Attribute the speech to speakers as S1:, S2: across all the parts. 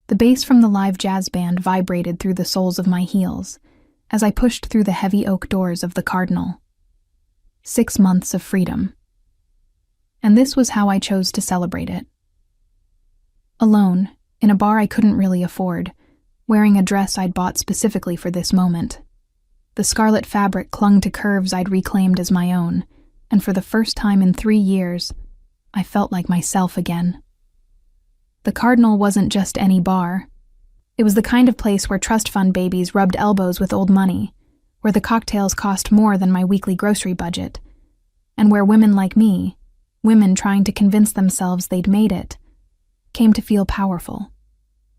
S1: The bass from the live jazz band vibrated through the soles of my heels as I pushed through the heavy oak doors of the Cardinal. 6 months of freedom. And this was how I chose to celebrate it. Alone, in a bar I couldn't really afford, wearing a dress I'd bought specifically for this moment. The scarlet fabric clung to curves I'd reclaimed as my own, and for the first time in 3 years, I felt like myself again. The Cardinal wasn't just any bar. It was the kind of place where trust fund babies rubbed elbows with old money, where the cocktails cost more than my weekly grocery budget, and where women like me, women trying to convince themselves they'd made it, came to feel powerful.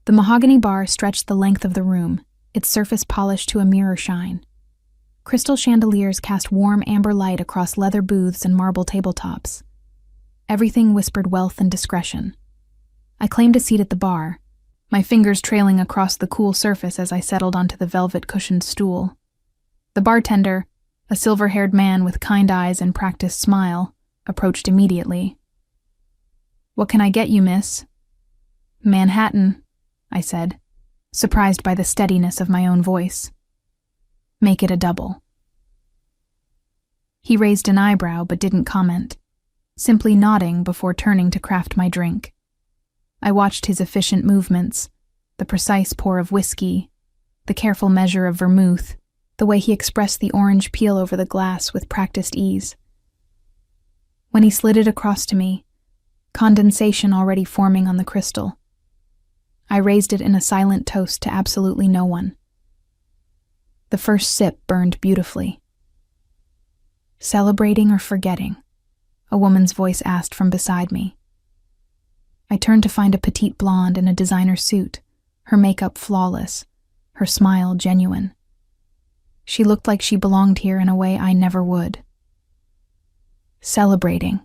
S1: The mahogany bar stretched the length of the room, its surface polished to a mirror shine. Crystal chandeliers cast warm amber light across leather booths and marble tabletops. Everything whispered wealth and discretion. I claimed a seat at the bar, my fingers trailing across the cool surface as I settled onto the velvet-cushioned stool. The bartender, a silver-haired man with kind eyes and practiced smile, approached immediately. "What can I get you, miss?" "Manhattan," I said, surprised by the steadiness of my own voice. "Make it a double." He raised an eyebrow but didn't comment, simply nodding before turning to craft my drink. I watched his efficient movements, the precise pour of whiskey, the careful measure of vermouth, the way he expressed the orange peel over the glass with practiced ease. When he slid it across to me, condensation already forming on the crystal, I raised it in a silent toast to absolutely no one. The first sip burned beautifully. "Celebrating or forgetting?" a woman's voice asked from beside me. I turned to find a petite blonde in a designer suit, her makeup flawless, her smile genuine. She looked like she belonged here in a way I never would. "Celebrating,"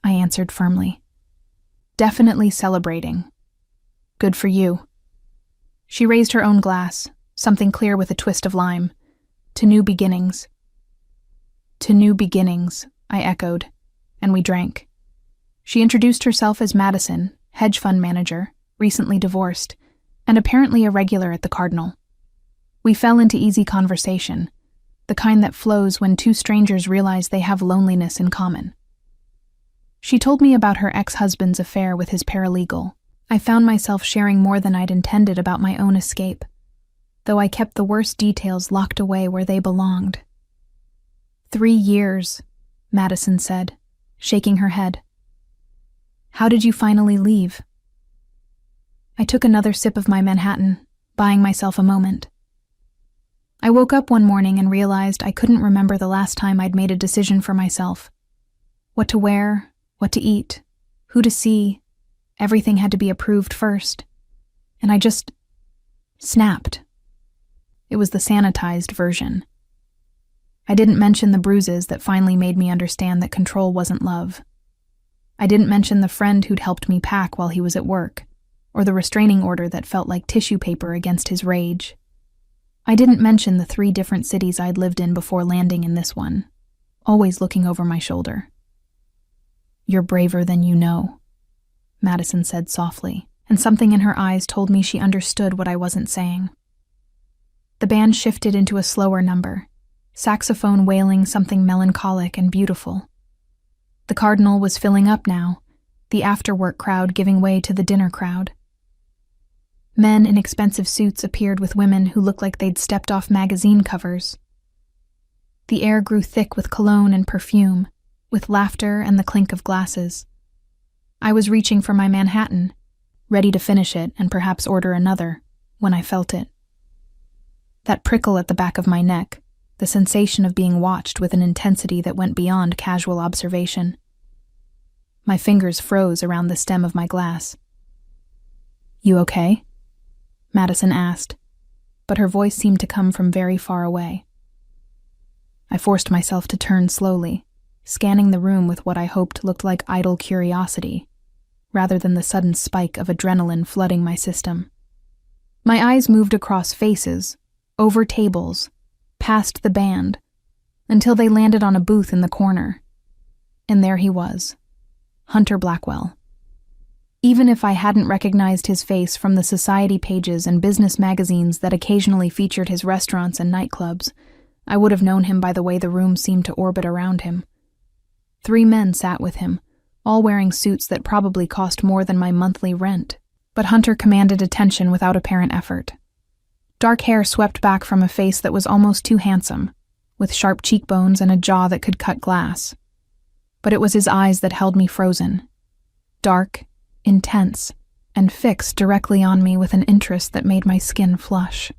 S1: I answered firmly. "Definitely celebrating. Good for you." She raised her own glass, something clear with a twist of lime. "To new beginnings." "To new beginnings," I echoed, and we drank. She introduced herself as Madison, hedge fund manager, recently divorced, and apparently a regular at the Cardinal. We fell into easy conversation, the kind that flows when two strangers realize they have loneliness in common. She told me about her ex-husband's affair with his paralegal. I found myself sharing more than I'd intended about my own escape, though I kept the worst details locked away where they belonged. 3 years, Madison said, shaking her head. "How did you finally leave?" I took another sip of my Manhattan, buying myself a moment. I woke up one morning and realized I couldn't remember the last time I'd made a decision for myself. What to wear, what to eat, who to see, everything had to be approved first. And I just snapped. It was the sanitized version. I didn't mention the bruises that finally made me understand that control wasn't love. I didn't mention the friend who'd helped me pack while he was at work, or the restraining order that felt like tissue paper against his rage. I didn't mention the 3 different cities I'd lived in before landing in this one, always looking over my shoulder. "You're braver than you know," Madison said softly, and something in her eyes told me she understood what I wasn't saying. The band shifted into a slower number, saxophone wailing something melancholic and beautiful. The Cardinal was filling up now, the after-work crowd giving way to the dinner crowd. Men in expensive suits appeared with women who looked like they'd stepped off magazine covers. The air grew thick with cologne and perfume, with laughter and the clink of glasses. I was reaching for my Manhattan, ready to finish it and perhaps order another, when I felt it. That prickle at the back of my neck, the sensation of being watched with an intensity that went beyond casual observation. My fingers froze around the stem of my glass. "You okay?" Madison asked, but her voice seemed to come from very far away. I forced myself to turn slowly, scanning the room with what I hoped looked like idle curiosity, rather than the sudden spike of adrenaline flooding my system. My eyes moved across faces, over tables, past the band, until they landed on a booth in the corner. And there he was, Hunter Blackwell. Even if I hadn't recognized his face from the society pages and business magazines that occasionally featured his restaurants and nightclubs, I would have known him by the way the room seemed to orbit around him. 3 men sat with him, all wearing suits that probably cost more than my monthly rent, but Hunter commanded attention without apparent effort. Dark hair swept back from a face that was almost too handsome, with sharp cheekbones and a jaw that could cut glass. But it was his eyes that held me frozen. Dark, intense, and fixed directly on me with an interest that made my skin flush.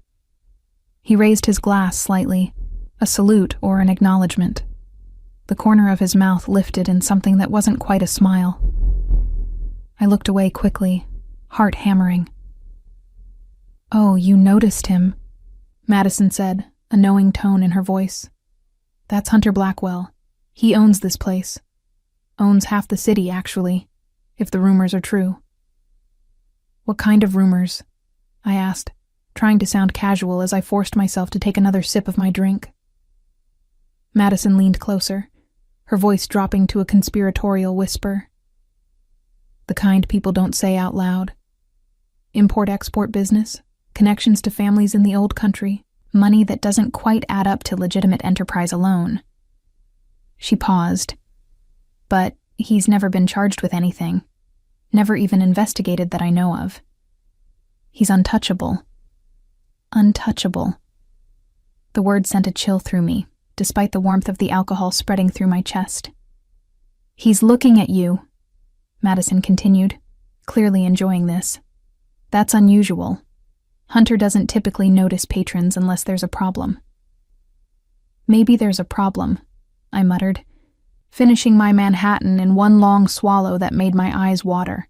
S1: He raised his glass slightly, a salute or an acknowledgement. The corner of his mouth lifted in something that wasn't quite a smile. I looked away quickly, heart hammering. "Oh, you noticed him," Madison said, a knowing tone in her voice. "That's Hunter Blackwell. He owns this place. Owns half the city, actually, if the rumors are true." "What kind of rumors?" I asked, trying to sound casual as I forced myself to take another sip of my drink. Madison leaned closer, her voice dropping to a conspiratorial whisper. "The kind people don't say out loud. Import-export business, connections to families in the old country, money that doesn't quite add up to legitimate enterprise alone." She paused. "But he's never been charged with anything. Never even investigated that I know of. He's untouchable." Untouchable. The word sent a chill through me, despite the warmth of the alcohol spreading through my chest. "He's looking at you," Madison continued, clearly enjoying this. "That's unusual. Hunter doesn't typically notice patrons unless there's a problem." "Maybe there's a problem," I muttered, finishing my Manhattan in one long swallow that made my eyes water.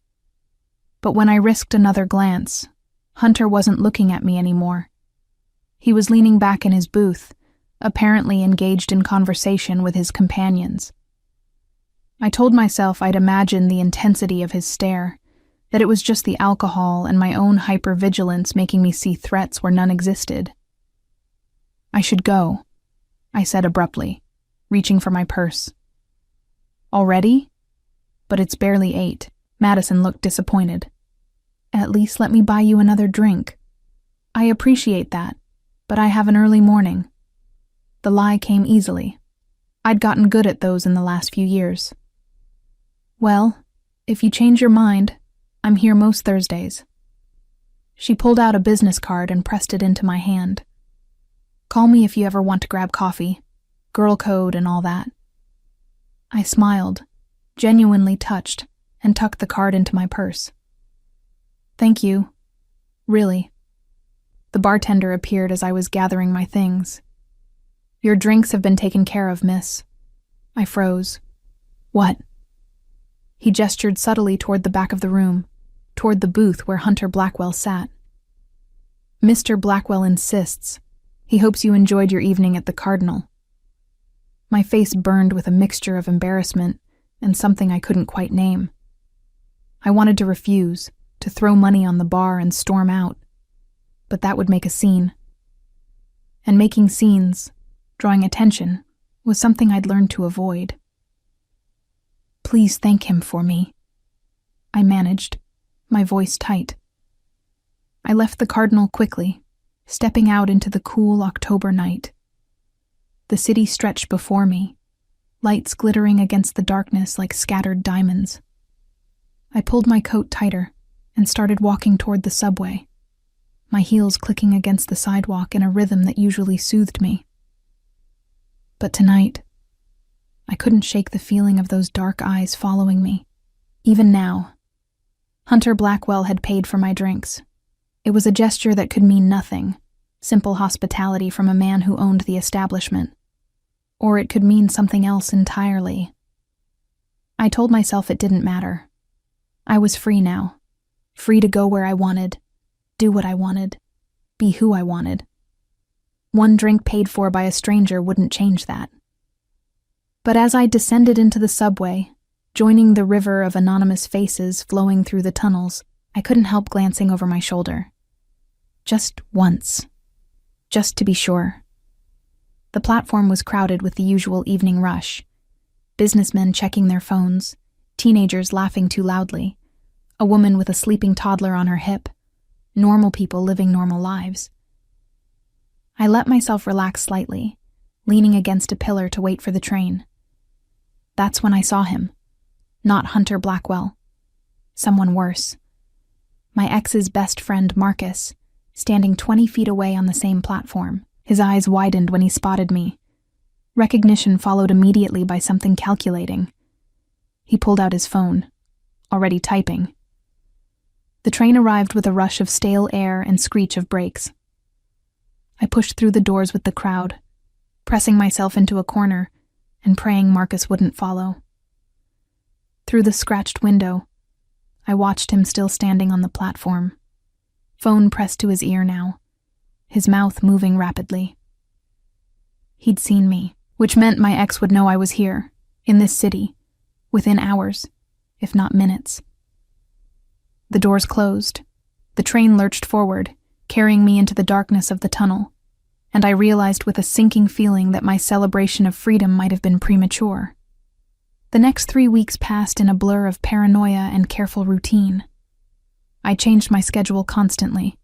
S1: But when I risked another glance, Hunter wasn't looking at me anymore. He was leaning back in his booth, apparently engaged in conversation with his companions. I told myself I'd imagine the intensity of his stare, that it was just the alcohol and my own hypervigilance making me see threats where none existed. "I should go," I said abruptly, reaching for my purse. "Already? But it's barely 8. Madison looked disappointed. "At least let me buy you another drink." "I appreciate that, but I have an early morning." The lie came easily. I'd gotten good at those in the last few years. "Well, if you change your mind, I'm here most Thursdays." She pulled out a business card and pressed it into my hand. "Call me if you ever want to grab coffee. Girl code and all that." I smiled, genuinely touched, and tucked the card into my purse. "Thank you. Really." The bartender appeared as I was gathering my things. "Your drinks have been taken care of, miss." I froze. "What?" He gestured subtly toward the back of the room, toward the booth where Hunter Blackwell sat. "Mr. Blackwell insists. He hopes you enjoyed your evening at the Cardinal." My face burned with a mixture of embarrassment and something I couldn't quite name. I wanted to refuse, to throw money on the bar and storm out, but that would make a scene. And making scenes, drawing attention, was something I'd learned to avoid. "Please thank him for me," I managed, my voice tight. I left the Cardinal quickly, stepping out into the cool October night. The city stretched before me, lights glittering against the darkness like scattered diamonds. I pulled my coat tighter and started walking toward the subway, my heels clicking against the sidewalk in a rhythm that usually soothed me. But tonight, I couldn't shake the feeling of those dark eyes following me. Even now, Hunter Blackwell had paid for my drinks. It was a gesture that could mean nothing, simple hospitality from a man who owned the establishment. Or it could mean something else entirely. I told myself it didn't matter. I was free now, free to go where I wanted, do what I wanted, be who I wanted. One drink paid for by a stranger wouldn't change that. But as I descended into the subway, joining the river of anonymous faces flowing through the tunnels, I couldn't help glancing over my shoulder. Just once. Just to be sure. The platform was crowded with the usual evening rush. Businessmen checking their phones, teenagers laughing too loudly, a woman with a sleeping toddler on her hip, normal people living normal lives. I let myself relax slightly, leaning against a pillar to wait for the train. That's when I saw him. Not Hunter Blackwell. Someone worse. My ex's best friend, Marcus, standing 20 feet away on the same platform. His eyes widened when he spotted me. Recognition followed immediately by something calculating. He pulled out his phone, already typing. The train arrived with a rush of stale air and screech of brakes. I pushed through the doors with the crowd, pressing myself into a corner and praying Marcus wouldn't follow. Through the scratched window, I watched him still standing on the platform, phone pressed to his ear now, his mouth moving rapidly. He'd seen me, which meant my ex would know I was here, in this city, within hours, if not minutes. The doors closed. The train lurched forward, carrying me into the darkness of the tunnel, and I realized with a sinking feeling that my celebration of freedom might have been premature. The next 3 weeks passed in a blur of paranoia and careful routine. I changed my schedule constantly,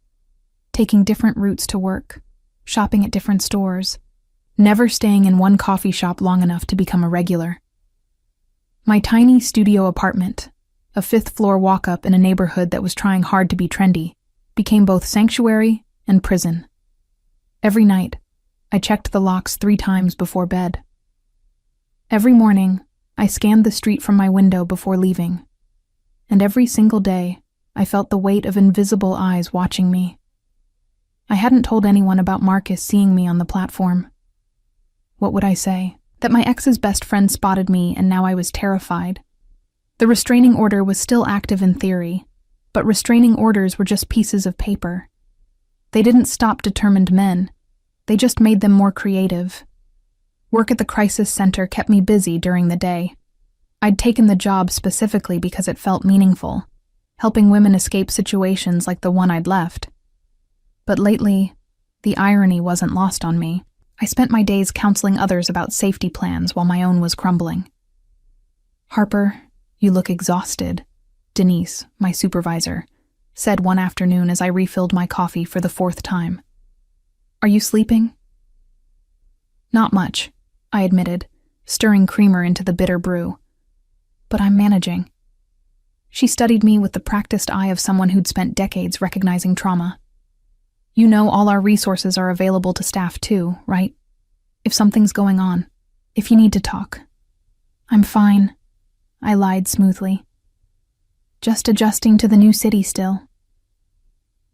S1: taking different routes to work, shopping at different stores, never staying in one coffee shop long enough to become a regular. My tiny studio apartment, a 5th-floor walk-up in a neighborhood that was trying hard to be trendy, became both sanctuary and prison. Every night, I checked the locks 3 times before bed. Every morning, I scanned the street from my window before leaving, and every single day, I felt the weight of invisible eyes watching me. I hadn't told anyone about Marcus seeing me on the platform. What would I say? That my ex's best friend spotted me and now I was terrified. The restraining order was still active in theory, but restraining orders were just pieces of paper. They didn't stop determined men. They just made them more creative. Work at the crisis center kept me busy during the day. I'd taken the job specifically because it felt meaningful, helping women escape situations like the one I'd left. But lately, the irony wasn't lost on me. I spent my days counseling others about safety plans while my own was crumbling. "Harper, you look exhausted," Denise, my supervisor, said one afternoon as I refilled my coffee for the 4th time. "Are you sleeping?" "Not much," I admitted, stirring creamer into the bitter brew. "But I'm managing." She studied me with the practiced eye of someone who'd spent decades recognizing trauma. "You know all our resources are available to staff too, right? If something's going on, if you need to talk." "I'm fine," I lied smoothly. "Just adjusting to the new city still."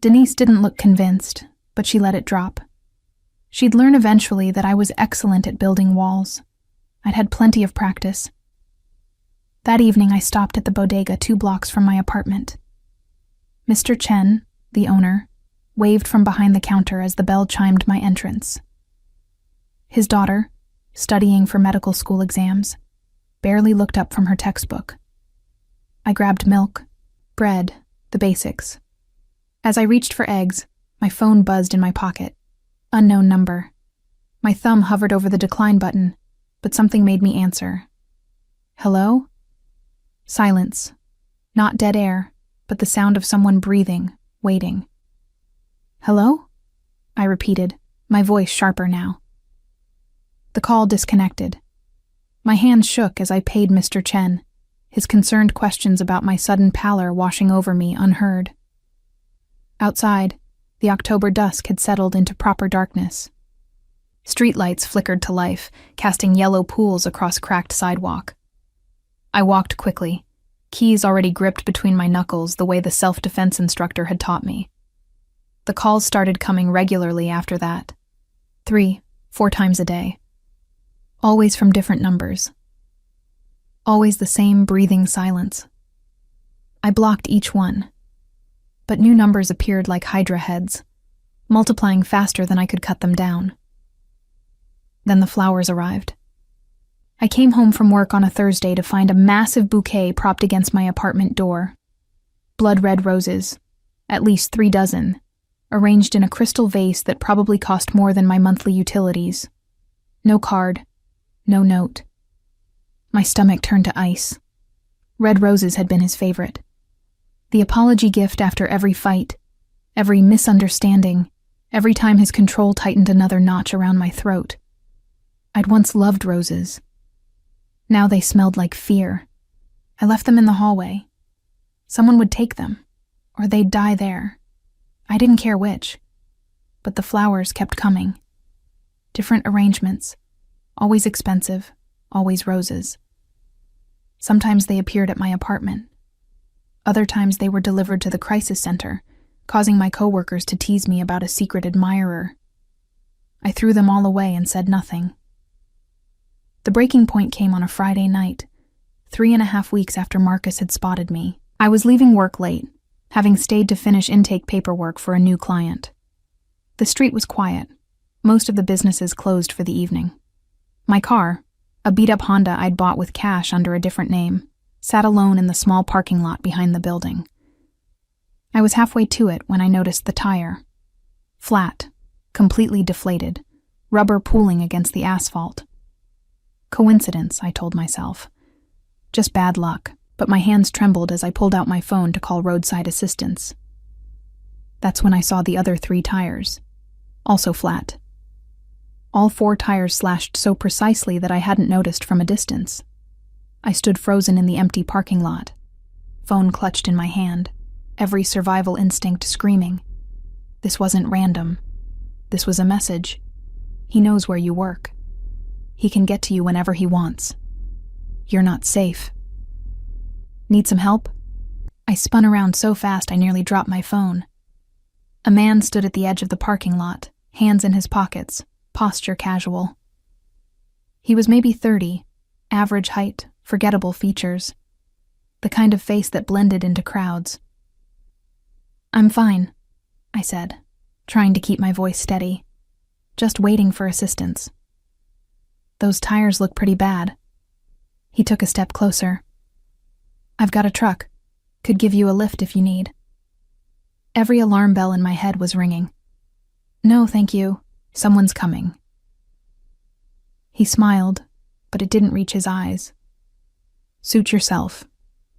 S1: Denise didn't look convinced, but she let it drop. She'd learn eventually that I was excellent at building walls. I'd had plenty of practice. That evening I stopped at the bodega 2 blocks from my apartment. Mr. Chen, the owner, waved from behind the counter as the bell chimed my entrance. His daughter, studying for medical school exams, barely looked up from her textbook. I grabbed milk, bread, the basics. As I reached for eggs, my phone buzzed in my pocket. Unknown number. My thumb hovered over the decline button, but something made me answer. "Hello?" Silence. Not dead air, but the sound of someone breathing, waiting. "Hello?" I repeated, my voice sharper now. The call disconnected. My hands shook as I paid Mr. Chen, his concerned questions about my sudden pallor washing over me unheard. Outside, the October dusk had settled into proper darkness. Streetlights flickered to life, casting yellow pools across cracked sidewalk. I walked quickly, keys already gripped between my knuckles the way the self-defense instructor had taught me. The calls started coming regularly after that. 3, 4 times a day. Always from different numbers. Always the same breathing silence. I blocked each one, but new numbers appeared like hydra heads, multiplying faster than I could cut them down. Then the flowers arrived. I came home from work on a Thursday to find a massive bouquet propped against my apartment door. Blood-red roses, at least 3 dozen, arranged in a crystal vase that probably cost more than my monthly utilities. No card, no note. My stomach turned to ice. Red roses had been his favorite. The apology gift after every fight, every misunderstanding, every time his control tightened another notch around my throat. I'd once loved roses. Now they smelled like fear. I left them in the hallway. Someone would take them, or they'd die there. I didn't care which. But the flowers kept coming. Different arrangements, always expensive, always roses. Sometimes they appeared at my apartment. Other times they were delivered to the crisis center, causing my coworkers to tease me about a secret admirer. I threw them all away and said nothing. The breaking point came on a Friday night, 3.5 weeks after Marcus had spotted me. I was leaving work late, having stayed to finish intake paperwork for a new client. The street was quiet. Most of the businesses closed for the evening. My car, a beat-up Honda I'd bought with cash under a different name, sat alone in the small parking lot behind the building. I was halfway to it when I noticed the tire. Flat, completely deflated, rubber pooling against the asphalt. Coincidence, I told myself. Just bad luck, but my hands trembled as I pulled out my phone to call roadside assistance. That's when I saw the other 3 tires, also flat. All 4 tires slashed so precisely that I hadn't noticed from a distance. I stood frozen in the empty parking lot, phone clutched in my hand, every survival instinct screaming. This wasn't random. This was a message. He knows where you work. He can get to you whenever he wants. You're not safe. Need some help? I spun around so fast I nearly dropped my phone. A man stood at the edge of the parking lot, hands in his pockets, posture casual. He was maybe 30, average height, forgettable features. The kind of face that blended into crowds. "I'm fine," I said, trying to keep my voice steady. Just waiting for assistance. "Those tires look pretty bad." He took a step closer. "I've got a truck. Could give you a lift if you need." Every alarm bell in my head was ringing. "No, thank you. Someone's coming." He smiled, but it didn't reach his eyes. "Suit yourself.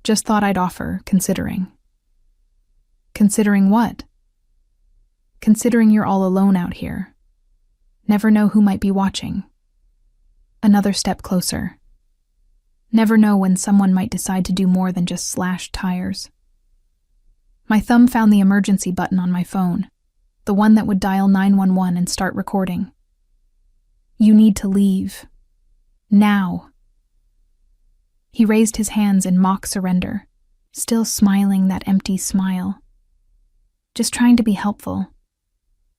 S1: Just thought I'd offer, considering." "Considering what?" "Considering you're all alone out here. Never know who might be watching." Another step closer. Never know when someone might decide to do more than just slash tires. My thumb found the emergency button on my phone, the one that would dial 911 and start recording. "You need to leave. Now." He raised his hands in mock surrender, still smiling that empty smile. "Just trying to be helpful.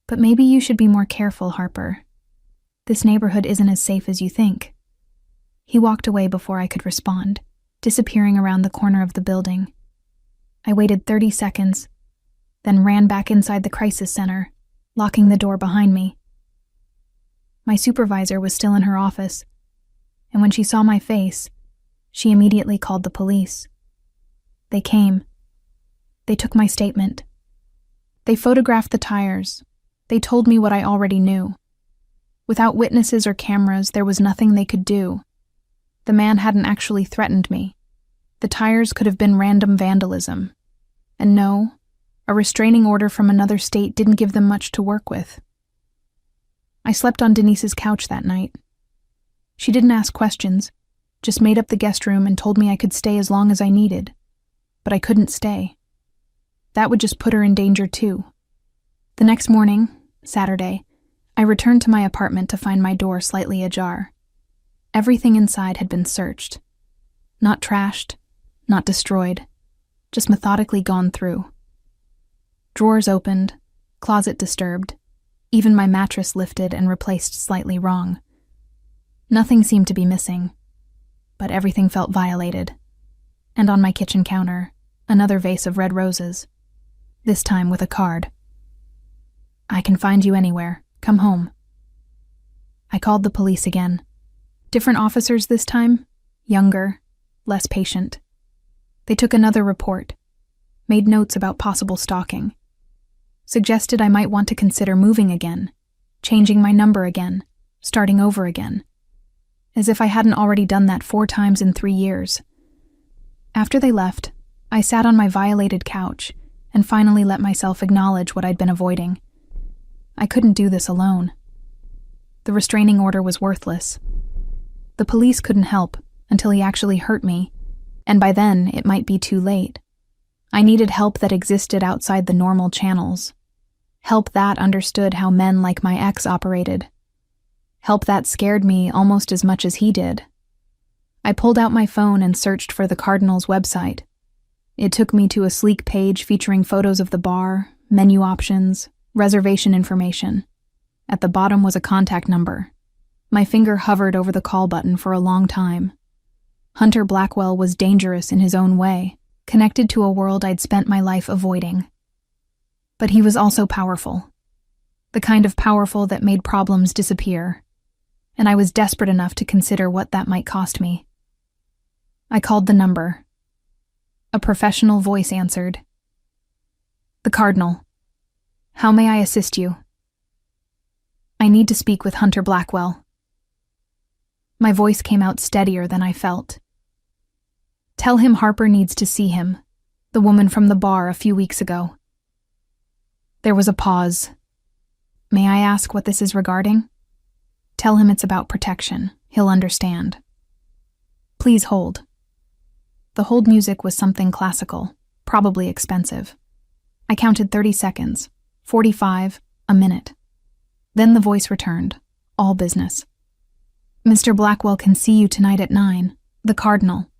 S1: But maybe you should be more careful, Harper. This neighborhood isn't as safe as you think." He walked away before I could respond, disappearing around the corner of the building. I waited 30 seconds, then ran back inside the crisis center, locking the door behind me. My supervisor was still in her office, and when she saw my face, she immediately called the police. They came. They took my statement. They photographed the tires. They told me what I already knew. Without witnesses or cameras, there was nothing they could do. The man hadn't actually threatened me. The tires could have been random vandalism. And no, a restraining order from another state didn't give them much to work with. I slept on Denise's couch that night. She didn't ask questions, just made up the guest room and told me I could stay as long as I needed. But I couldn't stay. That would just put her in danger too. The next morning, Saturday, I returned to my apartment to find my door slightly ajar. Everything inside had been searched. Not trashed, not destroyed, just methodically gone through. Drawers opened, closet disturbed, even my mattress lifted and replaced slightly wrong. Nothing seemed to be missing, but everything felt violated. And on my kitchen counter, another vase of red roses, this time with a card. "I can find you anywhere. Come home." I called the police again. Different officers this time, younger, less patient. They took another report, made notes about possible stalking, suggested I might want to consider moving again, changing my number again, starting over again, as if I hadn't already done that 4 times in 3 years. After they left, I sat on my violated couch and finally let myself acknowledge what I'd been avoiding. I couldn't do this alone. The restraining order was worthless. The police couldn't help until he actually hurt me, and by then it might be too late. I needed help that existed outside the normal channels. Help that understood how men like my ex operated. Help that scared me almost as much as he did. I pulled out my phone and searched for the Cardinal's website. It took me to a sleek page featuring photos of the bar, menu options, reservation information. At the bottom was a contact number. My finger hovered over the call button for a long time. Hunter Blackwell was dangerous in his own way, connected to a world I'd spent my life avoiding. But he was also powerful. The kind of powerful that made problems disappear. And I was desperate enough to consider what that might cost me. I called the number. A professional voice answered. "The Cardinal. How may I assist you?" "I need to speak with Hunter Blackwell." My voice came out steadier than I felt. "Tell him Harper needs to see him, the woman from the bar a few weeks ago." There was a pause. "May I ask what this is regarding?" "Tell him it's about protection. He'll understand." "Please hold." The hold music was something classical, probably expensive. I counted 30 seconds, 45, a minute. Then the voice returned, all business. "Mr. Blackwell can see you tonight at 9, the Cardinal.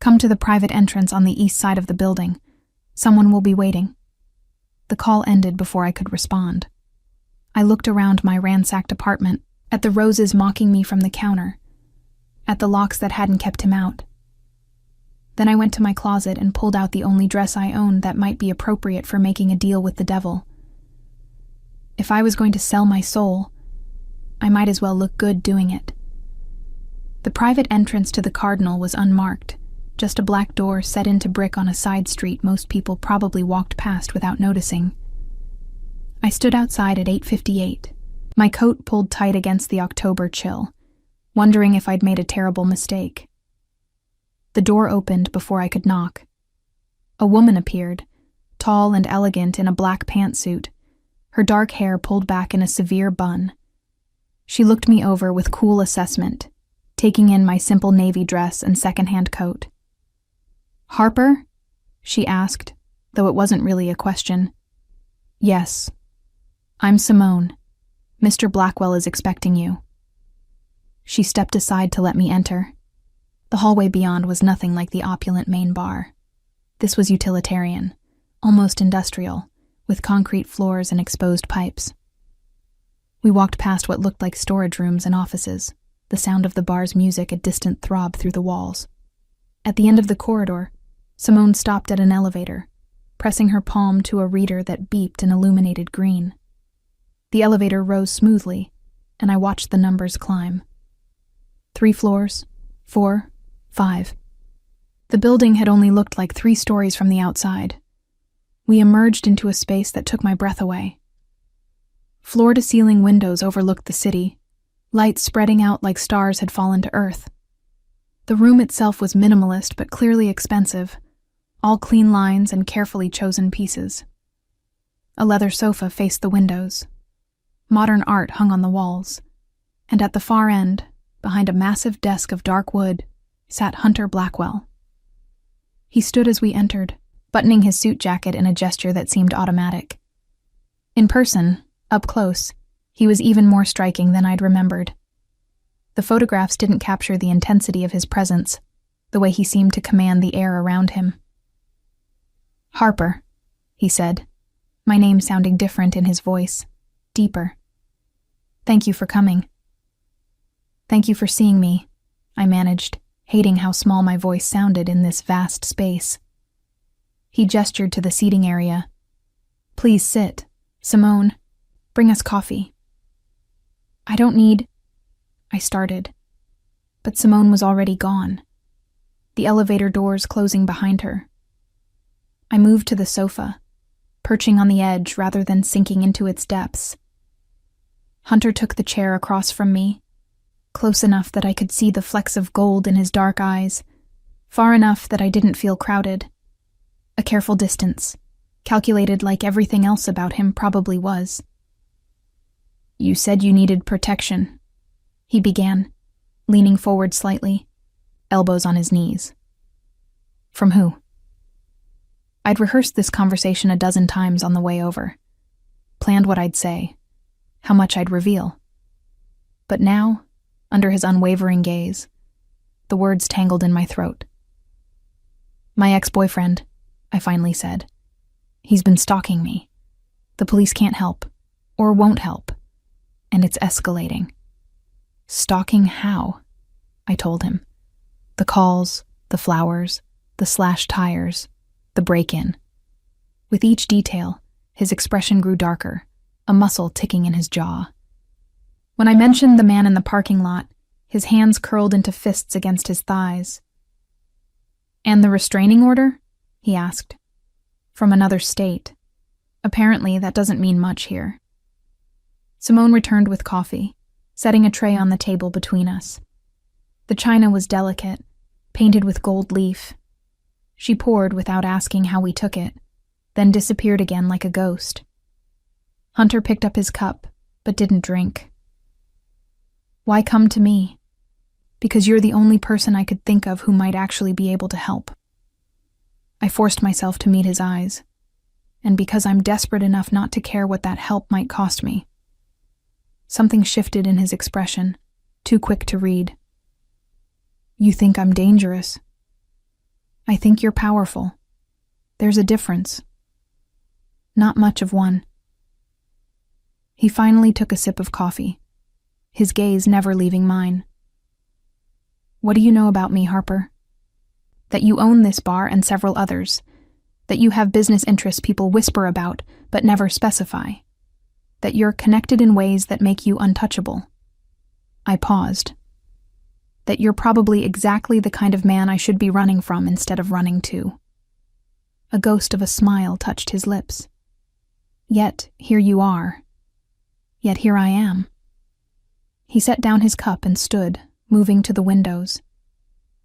S1: Come to the private entrance on the east side of the building. Someone will be waiting." The call ended before I could respond. I looked around my ransacked apartment, at the roses mocking me from the counter, at the locks that hadn't kept him out. Then I went to my closet and pulled out the only dress I owned that might be appropriate for making a deal with the devil. If I was going to sell my soul, I might as well look good doing it. The private entrance to the Cardinal was unmarked, just a black door set into brick on a side street most people probably walked past without noticing. I stood outside at 8:58, my coat pulled tight against the October chill, wondering if I'd made a terrible mistake. The door opened before I could knock. A woman appeared, tall and elegant in a black pantsuit, her dark hair pulled back in a severe bun. She looked me over with cool assessment, taking in my simple navy dress and secondhand coat. "Harper?" she asked, though it wasn't really a question. "Yes. I'm Simone. Mr. Blackwell is expecting you." She stepped aside to let me enter. The hallway beyond was nothing like the opulent main bar. This was utilitarian, almost industrial, with concrete floors and exposed pipes. We walked past what looked like storage rooms and offices, the sound of the bar's music a distant throb through the walls. At the end of the corridor, Simone stopped at an elevator, pressing her palm to a reader that beeped and illuminated green. The elevator rose smoothly, and I watched the numbers climb. 3 floors, 4, 5. The building had only looked like 3 stories from the outside. We emerged into a space that took my breath away. Floor-to-ceiling windows overlooked the city, lights spreading out like stars had fallen to earth. The room itself was minimalist but clearly expensive, all clean lines and carefully chosen pieces. A leather sofa faced the windows. Modern art hung on the walls, and at the far end, behind a massive desk of dark wood, sat Hunter Blackwell. He stood as we entered, buttoning his suit jacket in a gesture that seemed automatic. In person, up close, he was even more striking than I'd remembered. The photographs didn't capture the intensity of his presence, the way he seemed to command the air around him. "Harper," he said, my name sounding different in his voice, deeper. "Thank you for coming." "Thank you for seeing me," I managed, hating how small my voice sounded in this vast space. He gestured to the seating area. "Please sit. Simone, bring us coffee." "I don't need—" I started. But Simone was already gone, the elevator doors closing behind her. I moved to the sofa, perching on the edge rather than sinking into its depths. Hunter took the chair across from me, close enough that I could see the flecks of gold in his dark eyes, far enough that I didn't feel crowded. A careful distance, calculated like everything else about him probably was. "You said you needed protection," he began, leaning forward slightly, elbows on his knees. "From who?" I'd rehearsed this conversation a dozen times on the way over, planned what I'd say, how much I'd reveal. But now, under his unwavering gaze, the words tangled in my throat. "My ex-boyfriend," I finally said. "He's been stalking me. The police can't help, or won't help, and it's escalating." "Stalking how?" I told him. "The calls, the flowers, the slashed tires, the break-in." With each detail, his expression grew darker, a muscle ticking in his jaw. When I mentioned the man in the parking lot, his hands curled into fists against his thighs. "And the restraining order?" he asked. "From another state. Apparently, that doesn't mean much here." Simone returned with coffee, setting a tray on the table between us. The china was delicate, painted with gold leaf. She poured without asking how we took it, then disappeared again like a ghost. Hunter picked up his cup, but didn't drink. "Why come to me?" "Because you're the only person I could think of who might actually be able to help." I forced myself to meet his eyes, and because I'm desperate enough not to care what that help might cost me. Something shifted in his expression, too quick to read. "You think I'm dangerous?" "I think you're powerful. There's a difference." "Not much of one." He finally took a sip of coffee, his gaze never leaving mine. "What do you know about me, Harper?" "That you own this bar and several others. That you have business interests people whisper about but never specify. That you're connected in ways that make you untouchable." I paused. "That you're probably exactly the kind of man I should be running from instead of running to." A ghost of a smile touched his lips. "Yet here you are. Yet here I am." He set down his cup and stood, moving to the windows.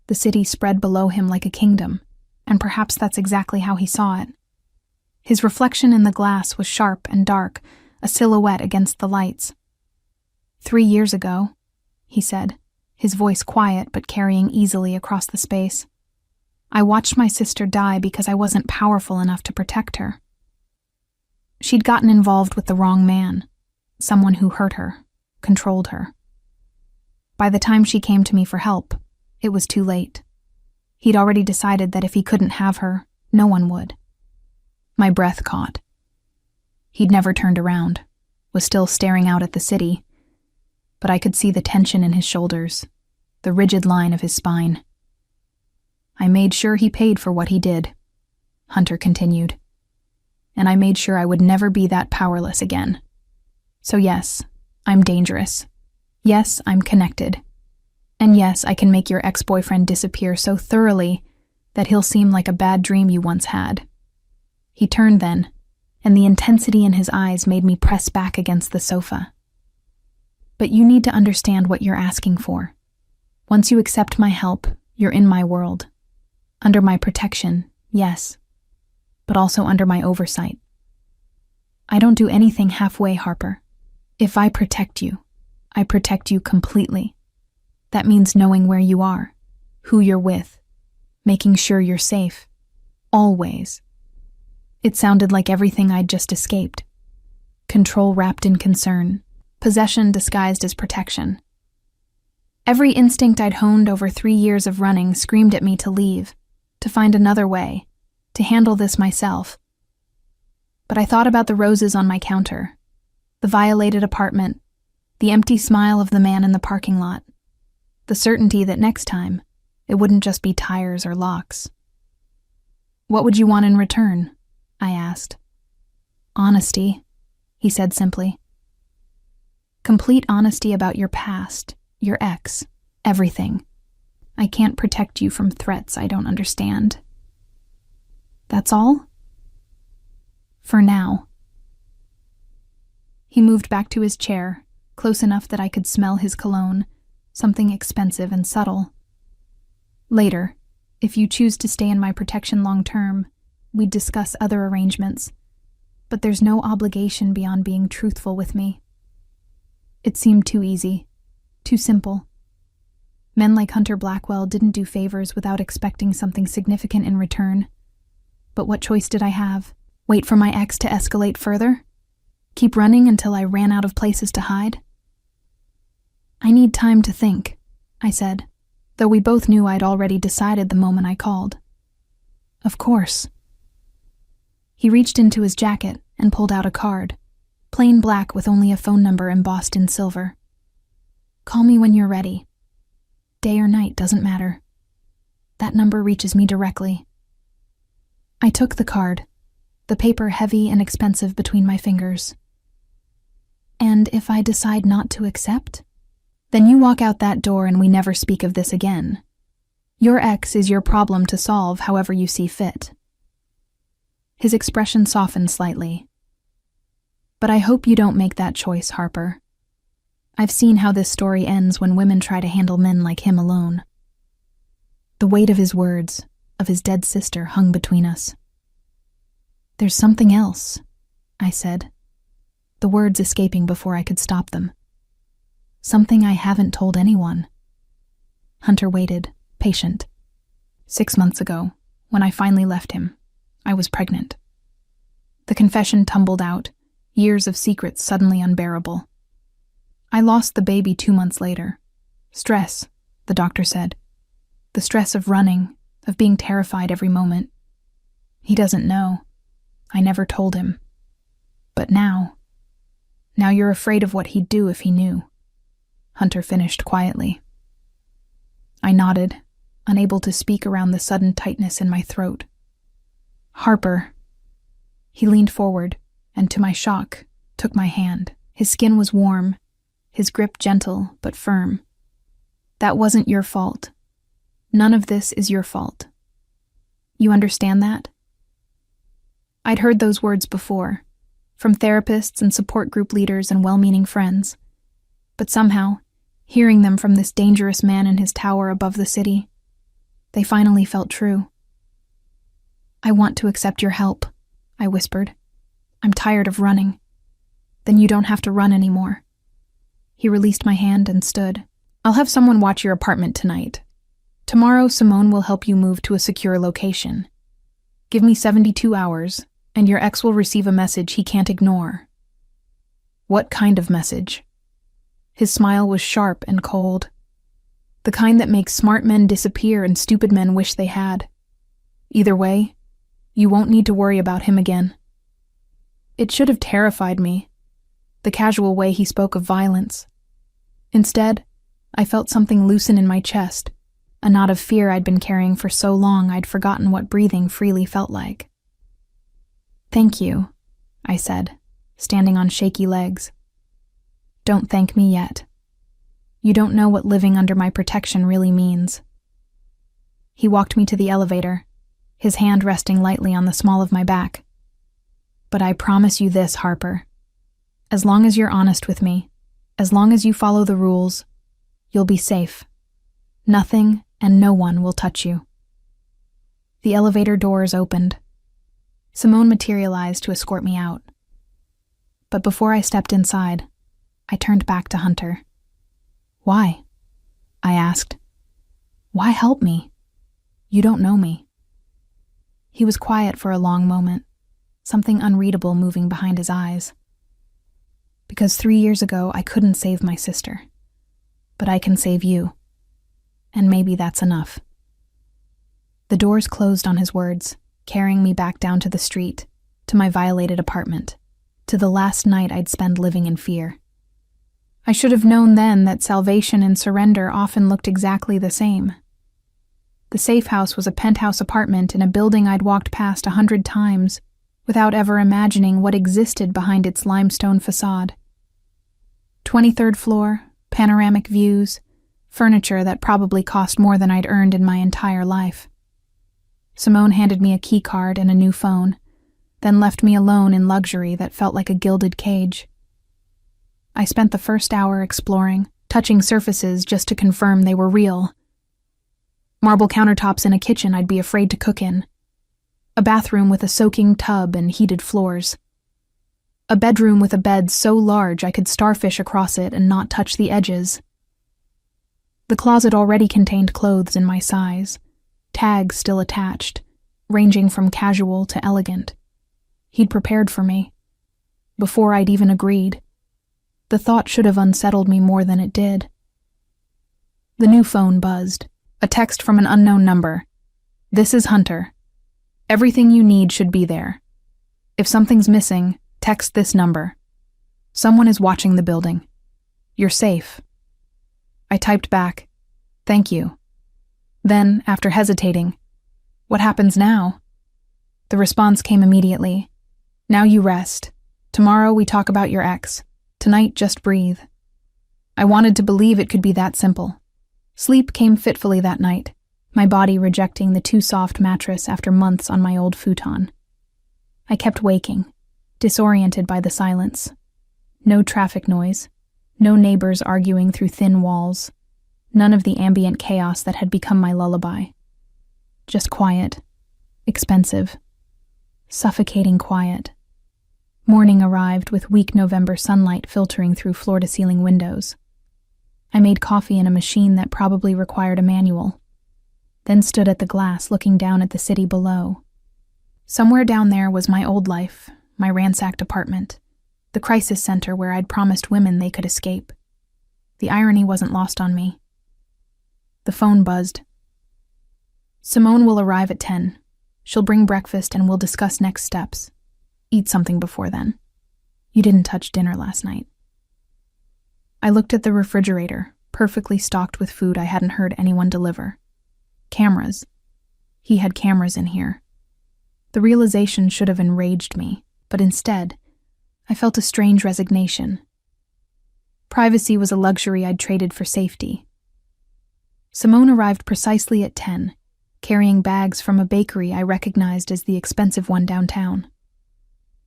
S1: The city spread below him like a kingdom, and perhaps that's exactly how he saw it. His reflection in the glass was sharp and dark, a silhouette against the lights. "3 years ago," he said, his voice quiet but carrying easily across the space, "I watched my sister die because I wasn't powerful enough to protect her. She'd gotten involved with the wrong man, someone who hurt her, controlled her. By the time she came to me for help, it was too late. He'd already decided that if he couldn't have her, no one would." My breath caught. He'd never turned around, was still staring out at the city, but I could see the tension in his shoulders, the rigid line of his spine. "I made sure he paid for what he did," Hunter continued. "And I made sure I would never be that powerless again. So yes, I'm dangerous. Yes, I'm connected. And yes, I can make your ex-boyfriend disappear so thoroughly that he'll seem like a bad dream you once had." He turned then, and the intensity in his eyes made me press back against the sofa. "But you need to understand what you're asking for. Once you accept my help, you're in my world. Under my protection, yes, but also under my oversight. I don't do anything halfway, Harper. If I protect you, I protect you completely. That means knowing where you are, who you're with, making sure you're safe. Always." It sounded like everything I'd just escaped. Control wrapped in concern, possession disguised as protection. Every instinct I'd honed over 3 years of running screamed at me to leave, to find another way, to handle this myself. But I thought about the roses on my counter, the violated apartment, the empty smile of the man in the parking lot, the certainty that next time, it wouldn't just be tires or locks. "What would you want in return?" I asked. "Honesty," he said simply. "Complete honesty about your past, your ex, everything. I can't protect you from threats I don't understand." "That's all?" "For now." He moved back to his chair, close enough that I could smell his cologne, something expensive and subtle. "Later, if you choose to stay in my protection long term, we'd discuss other arrangements, but there's no obligation beyond being truthful with me. It seemed too easy, too simple. Men like Hunter Blackwell didn't do favors without expecting something significant in return. But what choice did I have? Wait for my ex to escalate further? Keep running until I ran out of places to hide? I need time to think, I said, though we both knew I'd already decided the moment I called. Of course. He reached into his jacket and pulled out a card, plain black with only a phone number embossed in silver. Call me when you're ready. Day or night doesn't matter. That number reaches me directly. I took the card, the paper heavy and expensive between my fingers. And if I decide not to accept? Then you walk out that door and we never speak of this again. Your ex is your problem to solve however you see fit. His expression softened slightly. But I hope you don't make that choice, Harper. I've seen how this story ends when women try to handle men like him alone. The weight of his words, of his dead sister, hung between us. There's something else, I said, the words escaping before I could stop them. Something I haven't told anyone. Hunter waited, patient. 6 months ago, when I finally left him, I was pregnant. The confession tumbled out, years of secrets suddenly unbearable. I lost the baby 2 months later. Stress, the doctor said. The stress of running, of being terrified every moment. He doesn't know. I never told him. But now you're afraid of what he'd do if he knew. Hunter finished quietly. I nodded, unable to speak around the sudden tightness in my throat. Harper. He leaned forward, and to my shock, took my hand. His skin was warm, his grip gentle but firm. That wasn't your fault. None of this is your fault. You understand that? I'd heard those words before, from therapists and support group leaders and well-meaning friends. But somehow, hearing them from this dangerous man in his tower above the city, they finally felt true. I want to accept your help, I whispered. I'm tired of running. Then you don't have to run anymore. He released my hand and stood. I'll have someone watch your apartment tonight. Tomorrow, Simone will help you move to a secure location. Give me 72 hours, and your ex will receive a message he can't ignore. What kind of message? His smile was sharp and cold. The kind that makes smart men disappear and stupid men wish they had. Either way, you won't need to worry about him again. It should have terrified me, the casual way he spoke of violence. Instead, I felt something loosen in my chest, a knot of fear I'd been carrying for so long I'd forgotten what breathing freely felt like. Thank you, I said, standing on shaky legs. Don't thank me yet. You don't know what living under my protection really means. He walked me to the elevator, his hand resting lightly on the small of my back. But I promise you this, Harper. As long as you're honest with me, as long as you follow the rules, you'll be safe. Nothing and no one will touch you. The elevator doors opened. Simone materialized to escort me out. But before I stepped inside, I turned back to Hunter. Why? I asked. Why help me? You don't know me. He was quiet for a long moment, something unreadable moving behind his eyes. Because 3 years ago I couldn't save my sister. But I can save you. And maybe that's enough. The doors closed on his words, carrying me back down to the street, to my violated apartment, to the last night I'd spend living in fear. I should have known then that salvation and surrender often looked exactly the same. The safe house was a penthouse apartment in a building I'd walked past 100 times, without ever imagining what existed behind its limestone facade. 23rd floor, panoramic views, furniture that probably cost more than I'd earned in my entire life. Simone handed me a key card and a new phone, then left me alone in luxury that felt like a gilded cage. I spent the first hour exploring, touching surfaces just to confirm they were real. Marble countertops in a kitchen I'd be afraid to cook in. A bathroom with a soaking tub and heated floors. A bedroom with a bed so large I could starfish across it and not touch the edges. The closet already contained clothes in my size, tags still attached, ranging from casual to elegant. He'd prepared for me, before I'd even agreed. The thought should have unsettled me more than it did. The new phone buzzed, a text from an unknown number. "This is Hunter. Everything you need should be there. If something's missing, text this number. Someone is watching the building. You're safe." I typed back, "Thank you." Then, after hesitating, "What happens now?" The response came immediately. "Now you rest. Tomorrow we talk about your ex. Tonight just breathe." I wanted to believe it could be that simple. Sleep came fitfully that night, my body rejecting the too soft mattress after months on my old futon. I kept waking, disoriented by the silence. No traffic noise, no neighbors arguing through thin walls, none of the ambient chaos that had become my lullaby. Just quiet, expensive, suffocating quiet. Morning arrived with weak November sunlight filtering through floor-to-ceiling windows. I made coffee in a machine that probably required a manual, then stood at the glass looking down at the city below. Somewhere down there was my old life, my ransacked apartment, the crisis center where I'd promised women they could escape. The irony wasn't lost on me. The phone buzzed. "Simone will arrive at 10. She'll bring breakfast and we'll discuss next steps. Eat something before then. You didn't touch dinner last night." I looked at the refrigerator, perfectly stocked with food I hadn't heard anyone deliver. Cameras. He had cameras in here. The realization should have enraged me, but instead, I felt a strange resignation. Privacy was a luxury I'd traded for safety. Simone arrived precisely at 10, carrying bags from a bakery I recognized as the expensive one downtown.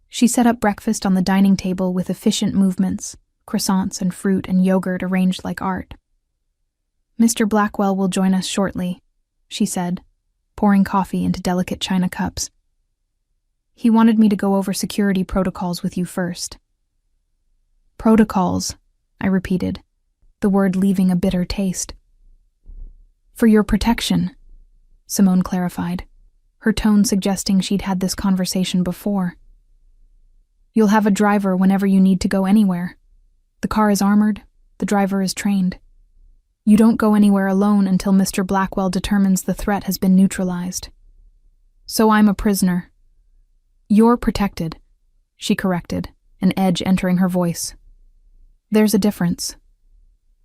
S1: She set up breakfast on the dining table with efficient movements, croissants and fruit and yogurt arranged like art. "Mr. Blackwell will join us shortly," she said, pouring coffee into delicate china cups. "He wanted me to go over security protocols with you first." "Protocols," I repeated, the word leaving a bitter taste. "For your protection," Simone clarified, her tone suggesting she'd had this conversation before. "You'll have a driver whenever you need to go anywhere. The car is armored, the driver is trained. You don't go anywhere alone until Mr. Blackwell determines the threat has been neutralized. So I'm a prisoner." "You're protected," she corrected, an edge entering her voice. "There's a difference.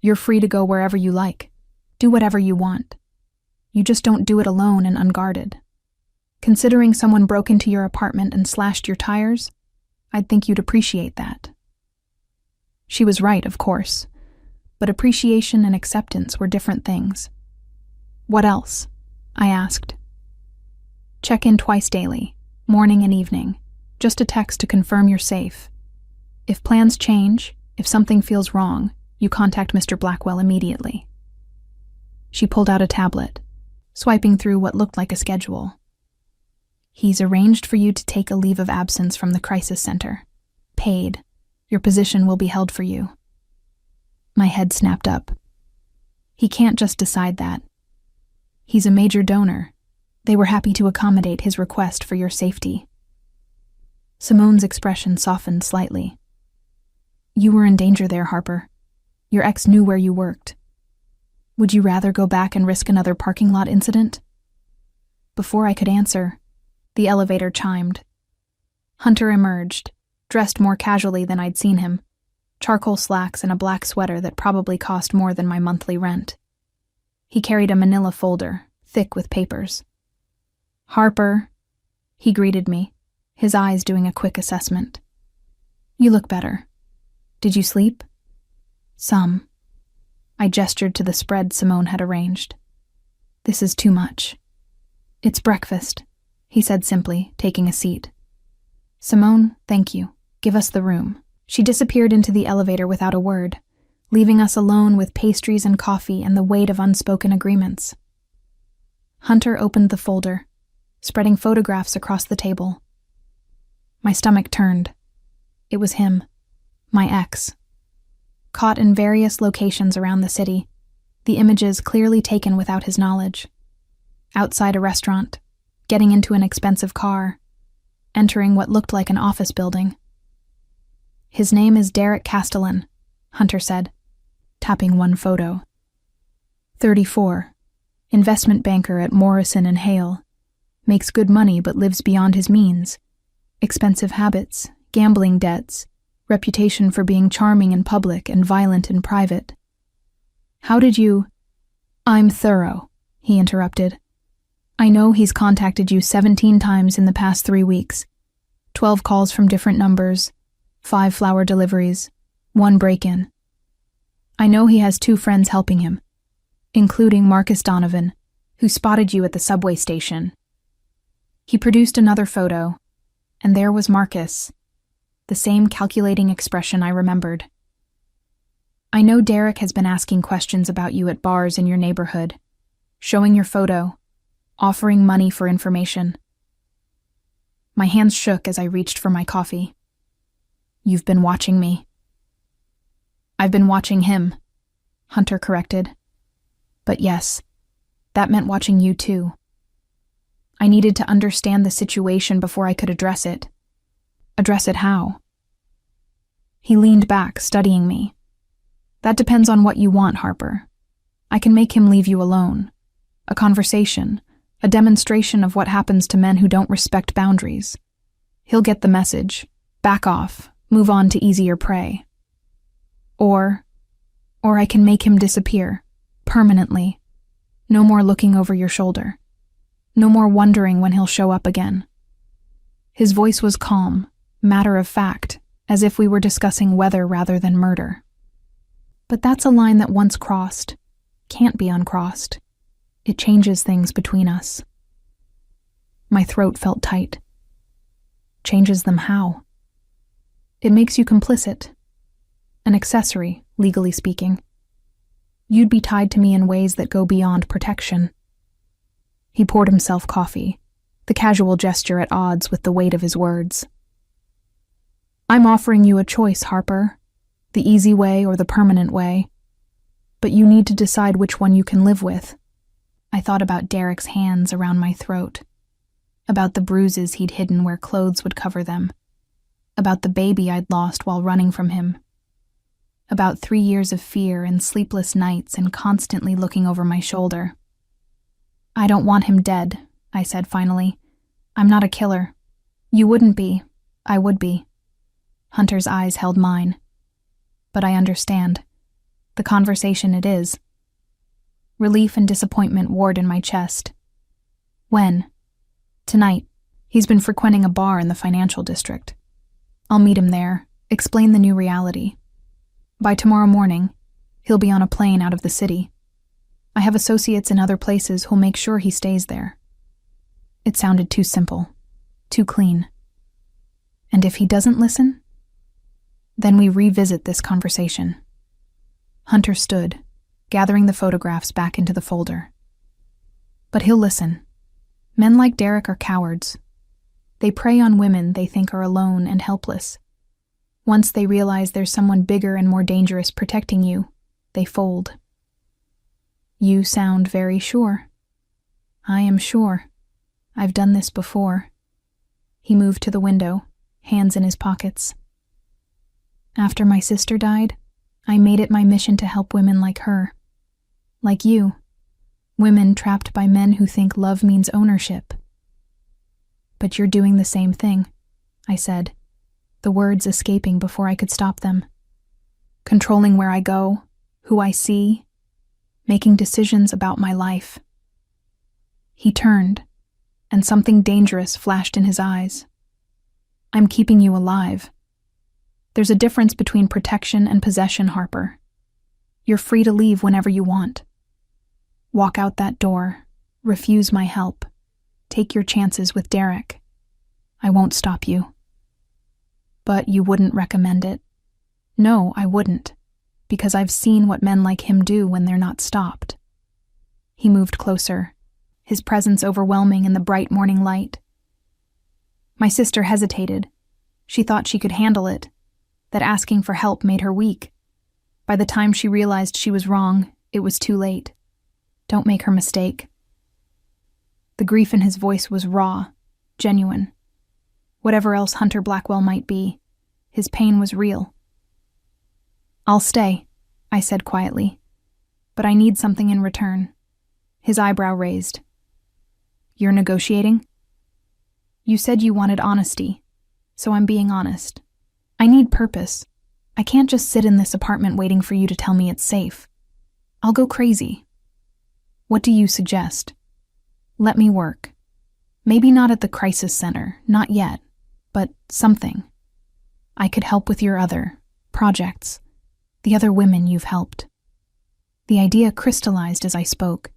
S1: You're free to go wherever you like, do whatever you want. You just don't do it alone and unguarded. Considering someone broke into your apartment and slashed your tires, I'd think you'd appreciate that." She was right, of course, but appreciation and acceptance were different things. "What else?" I asked. "Check in twice daily, morning and evening, just a text to confirm you're safe. If plans change, if something feels wrong, you contact Mr. Blackwell immediately." She pulled out a tablet, swiping through what looked like a schedule. "He's arranged for you to take a leave of absence from the crisis center. Paid. Your position will be held for you." My head snapped up. He can't just decide that. He's a major donor. They were happy to accommodate his request for your safety. Simone's expression softened slightly. "You were in danger there, Harper. Your ex knew where you worked. Would you rather go back and risk another parking lot incident?" Before I could answer, the elevator chimed. Hunter emerged, dressed more casually than I'd seen him, charcoal slacks and a black sweater that probably cost more than my monthly rent. He carried a manila folder, thick with papers. "Harper," he greeted me, his eyes doing a quick assessment. "You look better. Did you sleep?" "Some." I gestured to the spread Simone had arranged. "This is too much." "It's breakfast," he said simply, taking a seat. "Simone, thank you. Give us the room." She disappeared into the elevator without a word, leaving us alone with pastries and coffee and the weight of unspoken agreements. Hunter opened the folder, spreading photographs across the table. My stomach turned. It was him, my ex. Caught in various locations around the city, the images clearly taken without his knowledge. Outside a restaurant, getting into an expensive car, entering what looked like an office building. His name is Derek Castellan, Hunter said, tapping one photo. 34, investment banker at Morrison & Hale. Makes good money but lives beyond his means. Expensive habits, gambling debts, reputation for being charming in public and violent in private. How did you— I'm thorough, he interrupted. I know he's contacted you 17 times in the past 3 weeks. 12 calls from different numbers, 5 flower deliveries, 1 break-in. I know he has 2 friends helping him, including Marcus Donovan, who spotted you at the subway station. He produced another photo, and there was Marcus, the same calculating expression I remembered. I know Derek has been asking questions about you at bars in your neighborhood, showing your photo, offering money for information. My hands shook as I reached for my coffee. You've been watching me. I've been watching him, Hunter corrected. But yes, that meant watching you too. I needed to understand the situation before I could address it. Address it how? He leaned back, studying me. That depends on what you want, Harper. I can make him leave you alone. A conversation, a demonstration of what happens to men who don't respect boundaries. He'll get the message, back off, move on to easier prey. Or I can make him disappear, permanently. No more looking over your shoulder. No more wondering when he'll show up again. His voice was calm, matter of fact, as if we were discussing weather rather than murder. But that's a line that once crossed, can't be uncrossed. It changes things between us. My throat felt tight. Changes them how? It makes you complicit. An accessory, legally speaking. You'd be tied to me in ways that go beyond protection. He poured himself coffee, the casual gesture at odds with the weight of his words. I'm offering you a choice, Harper. The easy way or the permanent way. But you need to decide which one you can live with. I thought about Derek's hands around my throat. About the bruises he'd hidden where clothes would cover them. About the baby I'd lost while running from him. About 3 years of fear and sleepless nights and constantly looking over my shoulder. I don't want him dead, I said finally. I'm not a killer. You wouldn't be. I would be. Hunter's eyes held mine. But I understand. The conversation it is. Relief and disappointment warred in my chest. When? Tonight. He's been frequenting a bar in the financial district. I'll meet him there, explain the new reality. By tomorrow morning, he'll be on a plane out of the city. I have associates in other places who'll make sure he stays there. It sounded too simple, too clean. And if he doesn't listen, then we revisit this conversation. Hunter stood, gathering the photographs back into the folder. But he'll listen. Men like Derek are cowards. They prey on women they think are alone and helpless. Once they realize there's someone bigger and more dangerous protecting you, they fold. You sound very sure. I am sure. I've done this before. He moved to the window, hands in his pockets. After my sister died, I made it my mission to help women like her. Like you. Women trapped by men who think love means ownership. But you're doing the same thing, I said, the words escaping before I could stop them. Controlling where I go, who I see, making decisions about my life. He turned, and something dangerous flashed in his eyes. I'm keeping you alive. There's a difference between protection and possession, Harper. You're free to leave whenever you want. Walk out that door, refuse my help, take your chances with Derek. I won't stop you. But you wouldn't recommend it? No, I wouldn't, because I've seen what men like him do when they're not stopped. He moved closer, his presence overwhelming in the bright morning light. My sister hesitated. She thought she could handle it, that asking for help made her weak. By the time she realized she was wrong, it was too late. Don't make her mistake. The grief in his voice was raw, genuine. Whatever else Hunter Blackwell might be, his pain was real. "I'll stay," I said quietly, "but I need something in return." His eyebrow raised. "You're negotiating?" "You said you wanted honesty, so I'm being honest. I need purpose. I can't just sit in this apartment waiting for you to tell me it's safe. I'll go crazy. What do you suggest? Let me work. Maybe not at the crisis center, not yet, but something. I could help with your other projects, the other women you've helped." The idea crystallized as I spoke.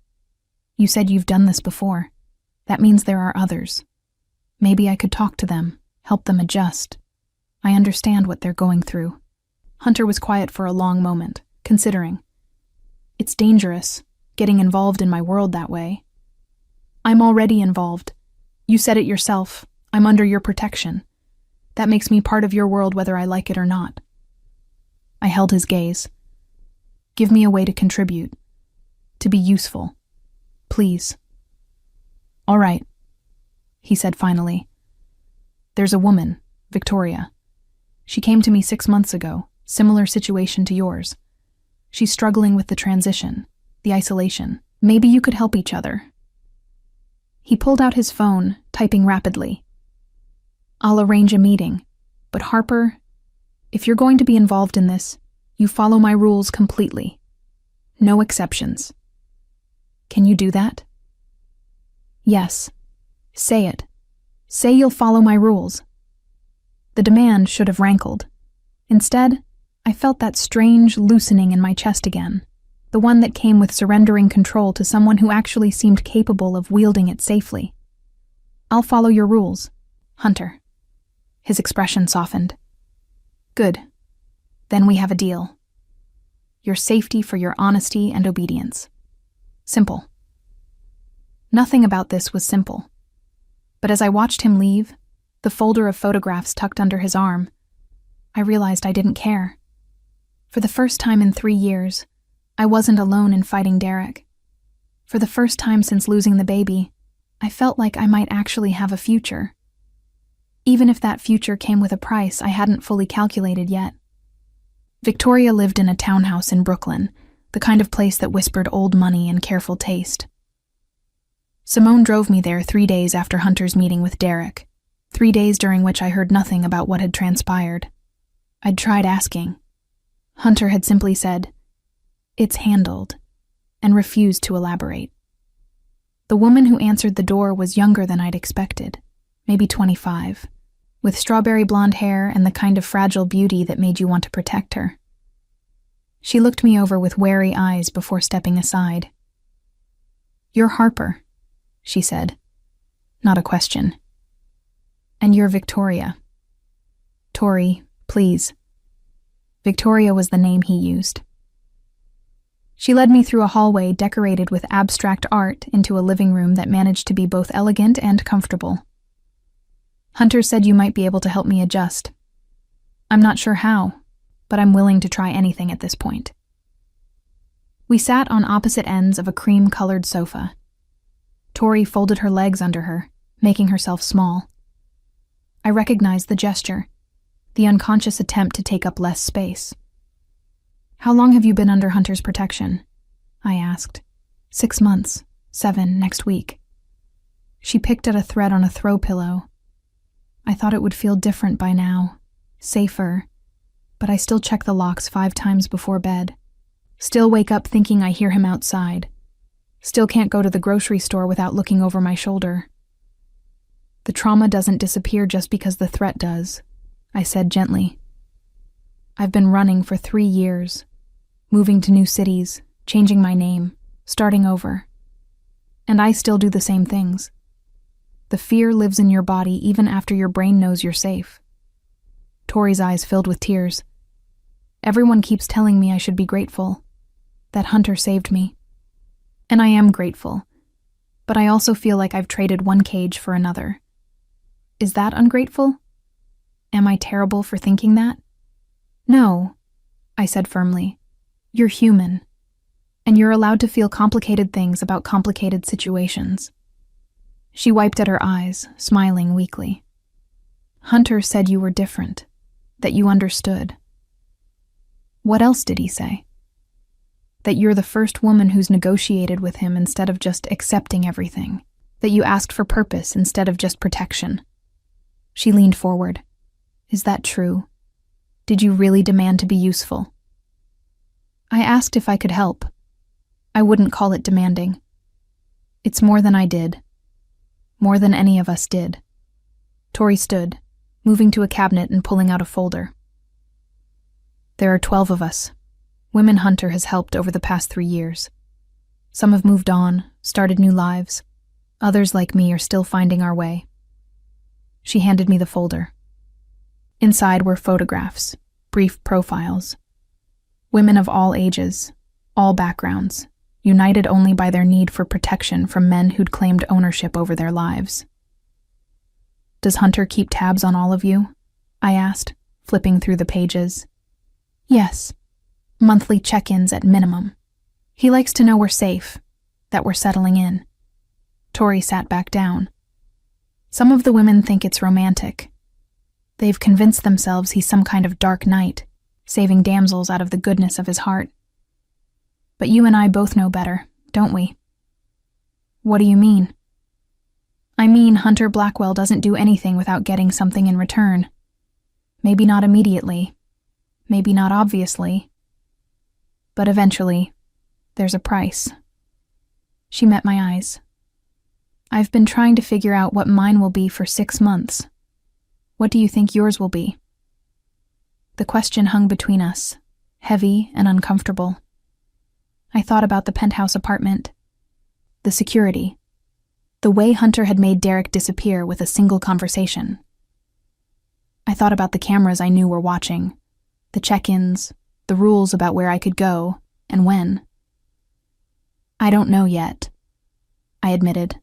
S1: "You said you've done this before. That means there are others. Maybe I could talk to them, help them adjust. I understand what they're going through." Hunter was quiet for a long moment, considering. "It's dangerous, getting involved in my world that way." "I'm already involved. You said it yourself. I'm under your protection. That makes me part of your world whether I like it or not." I held his gaze. "Give me a way to contribute, to be useful. Please." "All right," he said finally. "There's a woman, Victoria. She came to me 6 months ago, similar situation to yours. She's struggling with the transition, the isolation. Maybe you could help each other." He pulled out his phone, typing rapidly. "I'll arrange a meeting, but Harper, if you're going to be involved in this, you follow my rules completely. No exceptions." "Can you do that?" "Yes. Say it. Say you'll follow my rules." The demand should have rankled. Instead, I felt that strange loosening in my chest again, the one that came with surrendering control to someone who actually seemed capable of wielding it safely. "I'll follow your rules, Hunter." His expression softened. "Good. Then we have a deal. Your safety for your honesty and obedience. Simple." Nothing about this was simple. But as I watched him leave, the folder of photographs tucked under his arm, I realized I didn't care. For the first time in 3 years, I wasn't alone in fighting Derek. For the first time since losing the baby, I felt like I might actually have a future. Even if that future came with a price I hadn't fully calculated yet. Victoria lived in a townhouse in Brooklyn, the kind of place that whispered old money and careful taste. Simone drove me there 3 days after Hunter's meeting with Derek, 3 days during which I heard nothing about what had transpired. I'd tried asking. Hunter had simply said, "It's handled," and refused to elaborate. The woman who answered the door was younger than I'd expected, maybe 25, with strawberry blonde hair and the kind of fragile beauty that made you want to protect her. She looked me over with wary eyes before stepping aside. "You're Harper," she said. Not a question. "And you're Victoria." "Tori, please." Victoria was the name he used. She led me through a hallway decorated with abstract art into a living room that managed to be both elegant and comfortable. "Hunter said you might be able to help me adjust. I'm not sure how, but I'm willing to try anything at this point." We sat on opposite ends of a cream-colored sofa. Tori folded her legs under her, making herself small. I recognized the gesture, the unconscious attempt to take up less space. "How long have you been under Hunter's protection?" I asked. 6 months, 7 next week." She picked at a thread on a throw pillow. "I thought it would feel different by now, safer, but I still check the locks 5 times before bed. Still wake up thinking I hear him outside. Still can't go to the grocery store without looking over my shoulder." "The trauma doesn't disappear just because the threat does," I said gently. "I've been running for 3 years, moving to new cities, changing my name, starting over. And I still do the same things. The fear lives in your body even after your brain knows you're safe." Tori's eyes filled with tears. "Everyone keeps telling me I should be grateful, that Hunter saved me. And I am grateful. but I also feel like I've traded one cage for another. Is that ungrateful? Am I terrible for thinking that? No, I said firmly. You're human, and you're allowed to feel complicated things about complicated situations. She wiped at her eyes, smiling weakly. Hunter said you were different, that you understood. What else did he say? That you're the first woman who's negotiated with him instead of just accepting everything, that you asked for purpose instead of just protection. She leaned forward. Is that true? Did you really demand to be useful? I asked if I could help. I wouldn't call it demanding. It's more than I did. More than any of us did. Tori stood, moving to a cabinet and pulling out a folder. There are 12 of us. Women Hunter has helped over the past 3 years. Some have moved on, started new lives. Others, like me, are still finding our way. She handed me the folder. Inside were photographs, brief profiles. Women of all ages, all backgrounds, united only by their need for protection from men who'd claimed ownership over their lives. Does Hunter keep tabs on all of you? I asked, flipping through the pages. Yes. Monthly check-ins at minimum. He likes to know we're safe, that we're settling in. Tori sat back down. Some of the women think it's romantic. They've convinced themselves he's some kind of dark knight, saving damsels out of the goodness of his heart. But you and I both know better, don't we? What do you mean? I mean, Hunter Blackwell doesn't do anything without getting something in return. Maybe not immediately. Maybe not obviously. But eventually, there's a price. She met my eyes. I've been trying to figure out what mine will be for 6 months. What do you think yours will be? The question hung between us, heavy and uncomfortable. I thought about the penthouse apartment, the security, the way Hunter had made Derek disappear with a single conversation. I thought about the cameras I knew were watching, the check-ins, the rules about where I could go and when. I don't know yet, I admitted,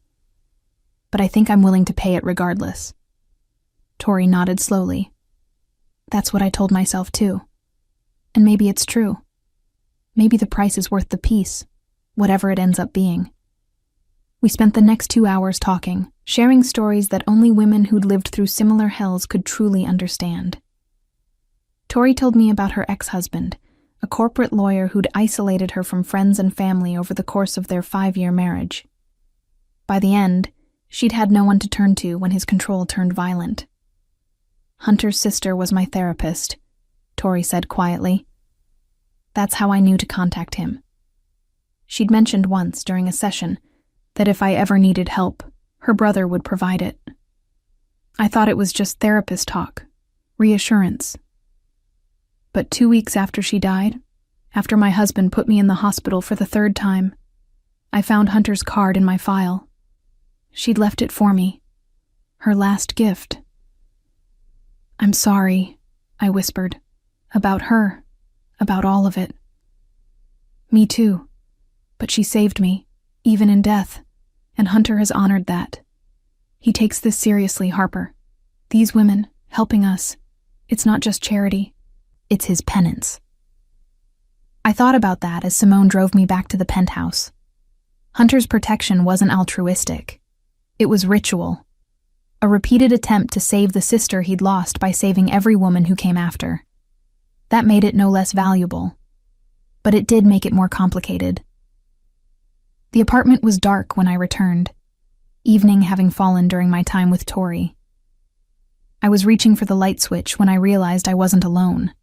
S1: but I think I'm willing to pay it regardless. Tori nodded slowly. That's what I told myself too. And maybe it's true. Maybe the price is worth the peace, whatever it ends up being. We spent the next 2 hours talking, sharing stories that only women who'd lived through similar hells could truly understand. Tori told me about her ex-husband, a corporate lawyer who'd isolated her from friends and family over the course of their 5-year marriage. By the end, she'd had no one to turn to when his control turned violent. Hunter's sister was my therapist, Tori said quietly. That's how I knew to contact him. She'd mentioned once during a session that if I ever needed help, her brother would provide it. I thought it was just therapist talk, reassurance. But 2 weeks after she died, after my husband put me in the hospital for the 3rd time, I found Hunter's card in my file. She'd left it for me, her last gift. I'm sorry, I whispered, about her, about all of it. Me too, but she saved me, even in death, and Hunter has honored that. He takes this seriously, Harper. These women, helping us, it's not just charity. It's his penance. I thought about that as Simone drove me back to the penthouse. Hunter's protection wasn't altruistic. It was ritual. A repeated attempt to save the sister he'd lost by saving every woman who came after. That made it no less valuable. But it did make it more complicated. The apartment was dark when I returned, evening having fallen during my time with Tori. I was reaching for the light switch when I realized I wasn't alone.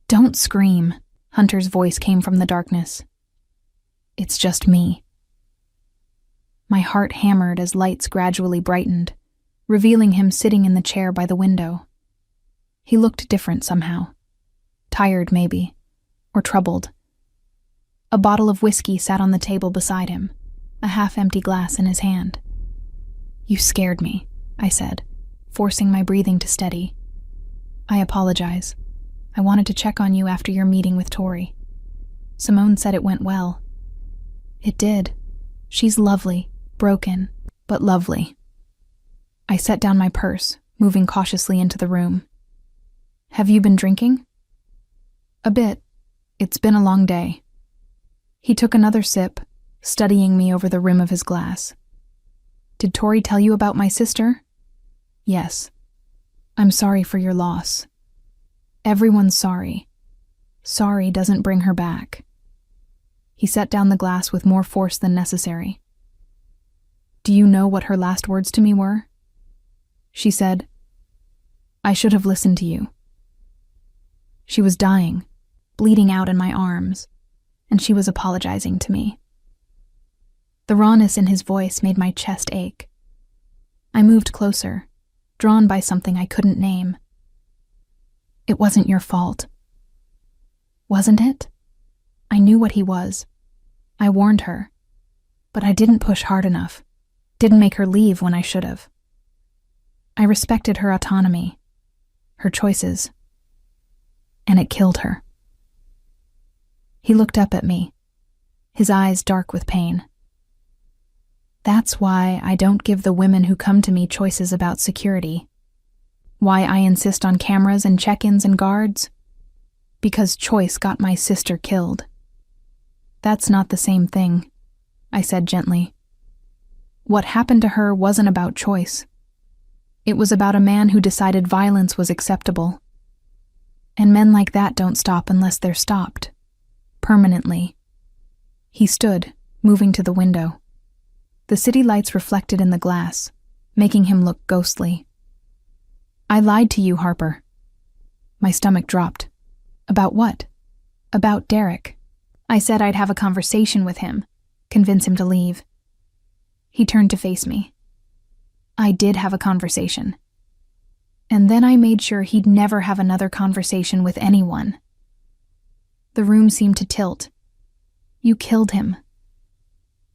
S1: Don't scream, Hunter's voice came from the darkness. It's just me. My heart hammered as lights gradually brightened, revealing him sitting in the chair by the window. He looked different somehow. Tired, maybe, or troubled. A bottle of whiskey sat on the table beside him, a half-empty glass in his hand. You scared me, I said, forcing my breathing to steady. I apologize. I wanted to check on you after your meeting with Tori. Simone said it went well. It did. She's lovely, broken, but lovely. I set down my purse, moving cautiously into the room. Have you been drinking? A bit. It's been a long day. He took another sip, studying me over the rim of his glass. Did Tori tell you about my sister? Yes. I'm sorry for your loss. Everyone's sorry. Sorry doesn't bring her back. He set down the glass with more force than necessary. Do you know what her last words to me were? She said, I should have listened to you. She was dying, bleeding out in my arms, and she was apologizing to me. The rawness in his voice made my chest ache. I moved closer, drawn by something I couldn't name. It wasn't your fault. Wasn't it? I knew what he was. I warned her. But I didn't push hard enough. Didn't make her leave when I should have. I respected her autonomy, her choices, and it killed her. He looked up at me, his eyes dark with pain. That's why I don't give the women who come to me choices about security. Why I insist on cameras and check-ins and guards? Because choice got my sister killed. That's not the same thing, I said gently. What happened to her wasn't about choice. It was about a man who decided violence was acceptable. And men like that don't stop unless they're stopped. Permanently. He stood, moving to the window. The city lights reflected in the glass, making him look ghostly. I lied to you, Harper. My stomach dropped. About what? About Derek. I said I'd have a conversation with him, convince him to leave. He turned to face me. I did have a conversation. And then I made sure he'd never have another conversation with anyone. The room seemed to tilt. You killed him.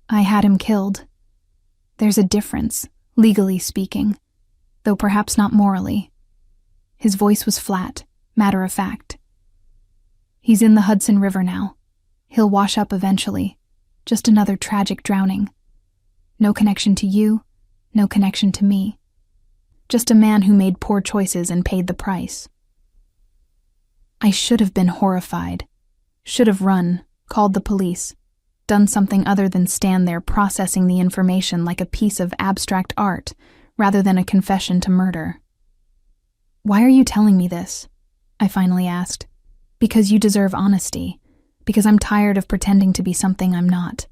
S1: I had him killed. There's a difference, legally speaking, though perhaps not morally. His voice was flat, matter of fact. He's in the Hudson River now. He'll wash up eventually. Just another tragic drowning. No connection to you, no connection to me. Just a man who made poor choices and paid the price. I should have been horrified. Should have run, called the police, done something other than stand there processing the information like a piece of abstract art, rather than a confession to murder. Why are you telling me this? I finally asked. Because you deserve honesty. Because I'm tired of pretending to be something I'm not.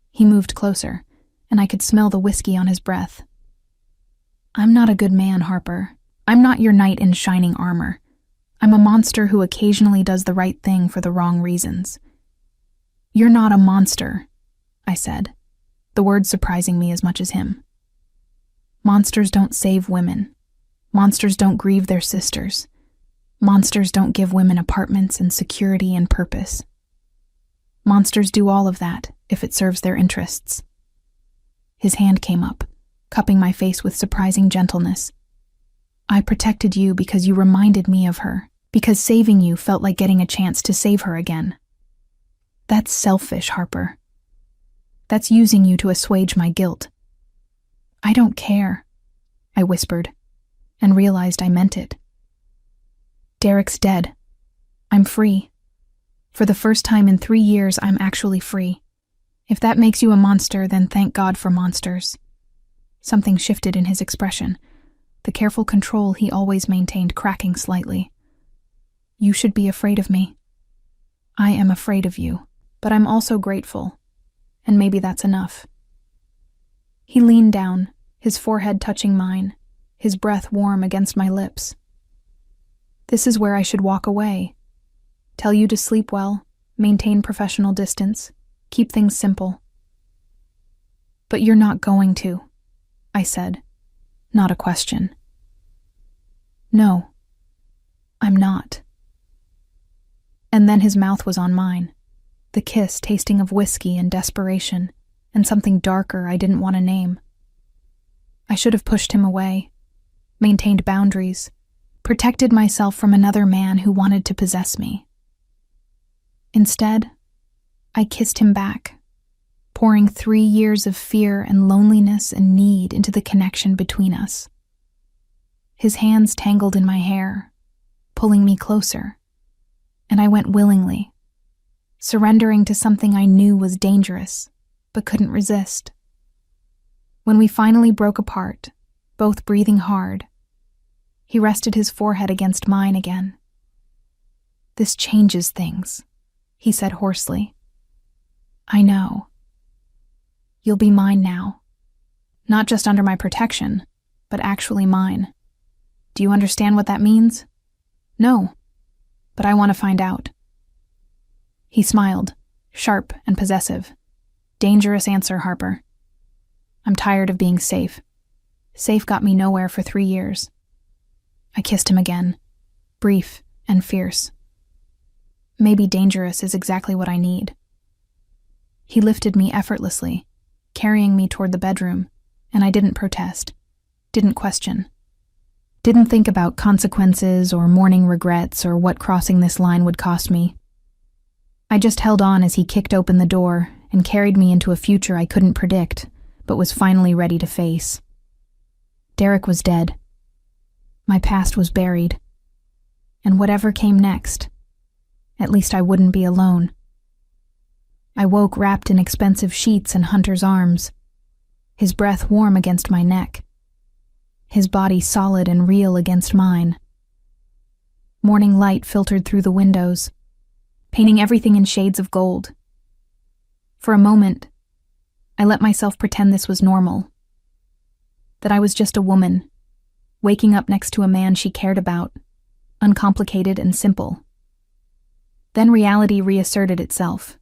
S1: He moved closer, and I could smell the whiskey on his breath. I'm not a good man, Harper. I'm not your knight in shining armor. I'm a monster who occasionally does the right thing for the wrong reasons. You're not a monster, I said, the words surprising me as much as him. Monsters don't save women. Monsters don't grieve their sisters. Monsters don't give women apartments and security and purpose. Monsters do all of that if it serves their interests. His hand came up, cupping my face with surprising gentleness. I protected you because you reminded me of her, because saving you felt like getting a chance to save her again. That's selfish, Harper. That's using you to assuage my guilt. I don't care, I whispered, and realized I meant it. Derek's dead. I'm free. For the first time in 3 years, I'm actually free. If that makes you a monster, then thank God for monsters. Something shifted in his expression, the careful control he always maintained cracking slightly. You should be afraid of me. I am afraid of you, but I'm also grateful, and maybe that's enough. He leaned down, his forehead touching mine, his breath warm against my lips. This is where I should walk away. Tell you to sleep well, maintain professional distance, keep things simple. But you're not going to, I said, not a question. No, I'm not. And then his mouth was on mine, the kiss tasting of whiskey and desperation, and something darker I didn't want to name. I should have pushed him away, maintained boundaries, protected myself from another man who wanted to possess me. Instead, I kissed him back, pouring 3 years of fear and loneliness and need into the connection between us. His hands tangled in my hair, pulling me closer, and I went willingly, surrendering to something I knew was dangerous, but couldn't resist. When we finally broke apart, both breathing hard, he rested his forehead against mine again. "This changes things," he said hoarsely. "I know. You'll be mine now. Not just under my protection, but actually mine. Do you understand what that means?" "No, but I want to find out." He smiled, sharp and possessive. "Dangerous answer, Harper. I'm tired of being safe. Safe got me nowhere for 3 years. I kissed him again, brief and fierce. Maybe dangerous is exactly what I need. He lifted me effortlessly, carrying me toward the bedroom, and I didn't protest, didn't question. Didn't think about consequences or mourning regrets or what crossing this line would cost me. I just held on as he kicked open the door and carried me into a future I couldn't predict, but was finally ready to face. Derek was dead. My past was buried. And whatever came next, at least I wouldn't be alone. I woke wrapped in expensive sheets in Hunter's arms, his breath warm against my neck, his body solid and real against mine. Morning light filtered through the windows, painting everything in shades of gold. For a moment, I let myself pretend this was normal, that I was just a woman, waking up next to a man she cared about, uncomplicated and simple. Then reality reasserted itself.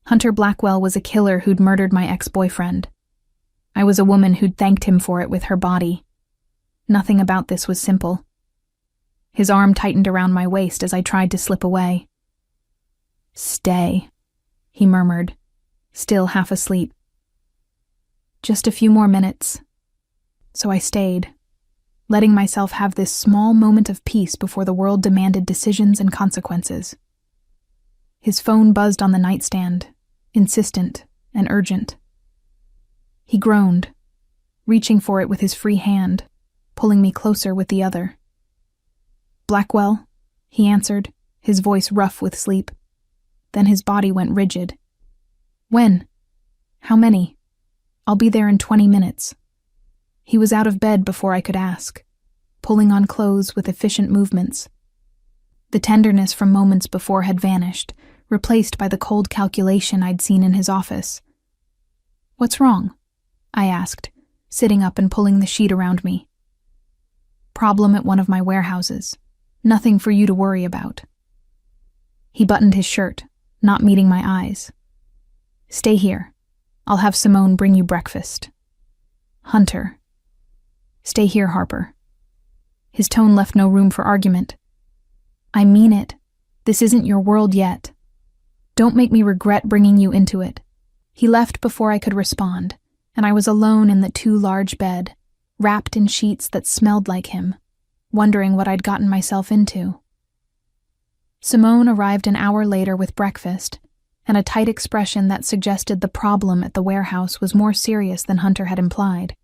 S1: Hunter Blackwell was a killer who'd murdered my ex-boyfriend. I was a woman who'd thanked him for it with her body. Nothing about this was simple. His arm tightened around my waist as I tried to slip away. "Stay," he murmured, still half asleep. Just a few more minutes. So I stayed, letting myself have this small moment of peace before the world demanded decisions and consequences. His phone buzzed on the nightstand, insistent and urgent. He groaned, reaching for it with his free hand, pulling me closer with the other. "Blackwell," he answered, his voice rough with sleep. Then his body went rigid. "When? How many? I'll be there in 20 minutes. He was out of bed before I could ask, pulling on clothes with efficient movements. The tenderness from moments before had vanished, replaced by the cold calculation I'd seen in his office. "What's wrong?" I asked, sitting up and pulling the sheet around me. "Problem at one of my warehouses. Nothing for you to worry about." He buttoned his shirt, not meeting my eyes. "Stay here. I'll have Simone bring you breakfast." "Hunter." "Stay here, Harper." His tone left no room for argument. "I mean it. This isn't your world yet. Don't make me regret bringing you into it." He left before I could respond, and I was alone in the too large bed, wrapped in sheets that smelled like him, wondering what I'd gotten myself into. Simone arrived an hour later with breakfast, and a tight expression that suggested the problem at the warehouse was more serious than Hunter had implied.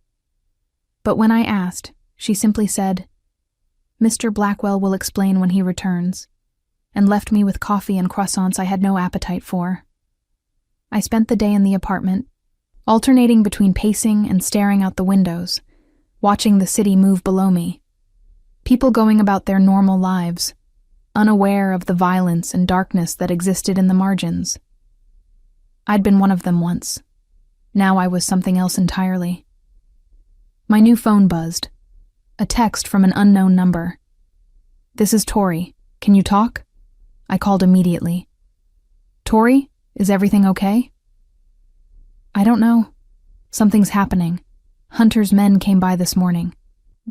S1: But when I asked, she simply said, "Mr. Blackwell will explain when he returns," and left me with coffee and croissants I had no appetite for. I spent the day in the apartment, alternating between pacing and staring out the windows, watching the city move below me. People going about their normal lives, unaware of the violence and darkness that existed in the margins. I'd been one of them once. Now I was something else entirely. My new phone buzzed. A text from an unknown number. "This is Tori. Can you talk?" I called immediately. "Tori, is everything okay?" "I don't know. Something's happening. Hunter's men came by this morning.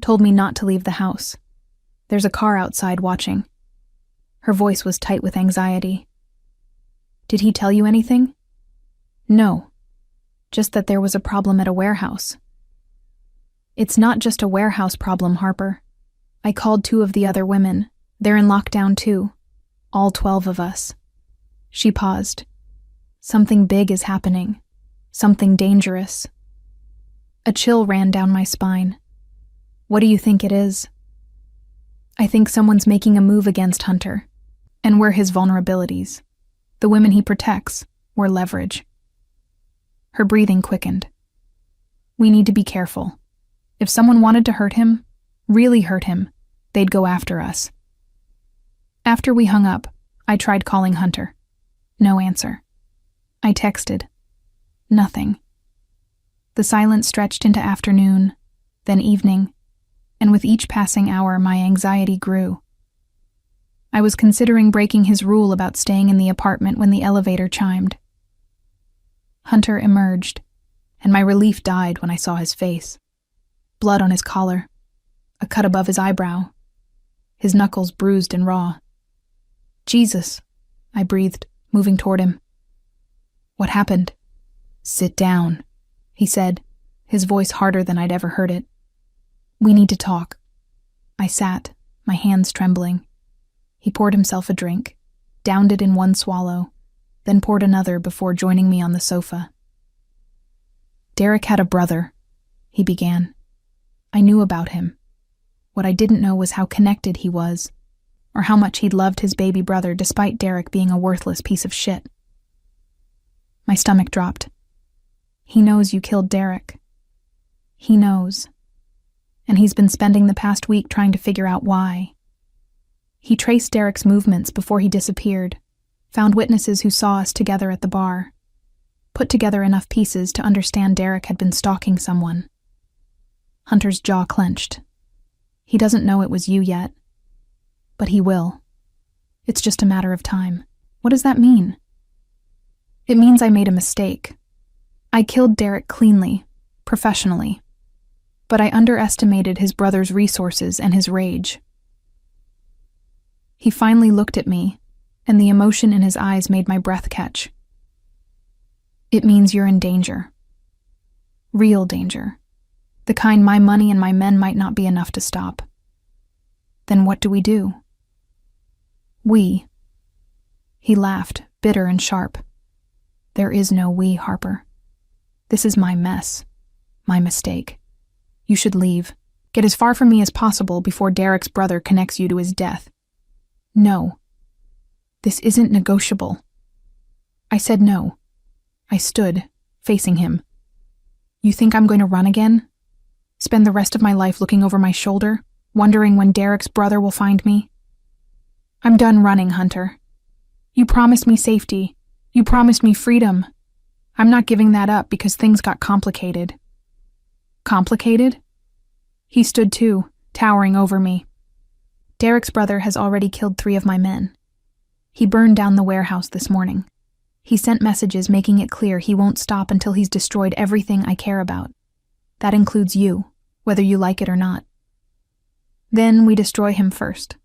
S1: Told me not to leave the house. There's a car outside watching." Her voice was tight with anxiety. "Did he tell you anything?" "No. Just that there was a problem at a warehouse." "It's not just a warehouse problem, Harper. I called 2 of the other women. They're in lockdown too. All 12 of us." She paused. Something big is happening. Something dangerous. A chill ran down my spine. What do you think it is? I think someone's making a move against Hunter. And we're his vulnerabilities. The women he protects, we're leverage. Her breathing quickened. We need to be careful. If someone wanted to hurt him, really hurt him, they'd go after us. After we hung up, I tried calling Hunter. No answer. I texted. Nothing. The silence stretched into afternoon, then evening, and with each passing hour my anxiety grew. I was considering breaking his rule about staying in the apartment when the elevator chimed. Hunter emerged, and my relief died when I saw his face. Blood on his collar, a cut above his eyebrow, his knuckles bruised and raw. Jesus, I breathed, moving toward him. What happened? Sit down, he said, his voice harder than I'd ever heard it. We need to talk. I sat, my hands trembling. He poured himself a drink, downed it in one swallow, then poured another before joining me on the sofa. Derek had a brother, he began. I knew about him. What I didn't know was how connected he was, or how much he'd loved his baby brother despite Derek being a worthless piece of shit. My stomach dropped. He knows you killed Derek. He knows. And he's been spending the past week trying to figure out why. He traced Derek's movements before he disappeared, found witnesses who saw us together at the bar, put together enough pieces to understand Derek had been stalking someone. Hunter's jaw clenched. He doesn't know it was you yet, but he will. It's just a matter of time. What does that mean? It means I made a mistake. I killed Derek cleanly, professionally, but I underestimated his brother's resources and his rage. He finally looked at me, and the emotion in his eyes made my breath catch. It means you're in danger. Real danger. The kind my money and my men might not be enough to stop. Then what do we do? We. He laughed, bitter and sharp. There is no we, Harper. This is my mess. My mistake. You should leave. Get as far from me as possible before Derek's brother connects you to his death. No. This isn't negotiable. I said no. I stood, facing him. You think I'm going to run again? Spend the rest of my life looking over my shoulder, wondering when Derek's brother will find me? I'm done running, Hunter. You promised me safety. You promised me freedom. I'm not giving that up because things got complicated. Complicated? He stood too, towering over me. Derek's brother has already killed 3 of my men. He burned down the warehouse this morning. He sent messages making it clear he won't stop until he's destroyed everything I care about. That includes you, whether you like it or not. Then we destroy him first.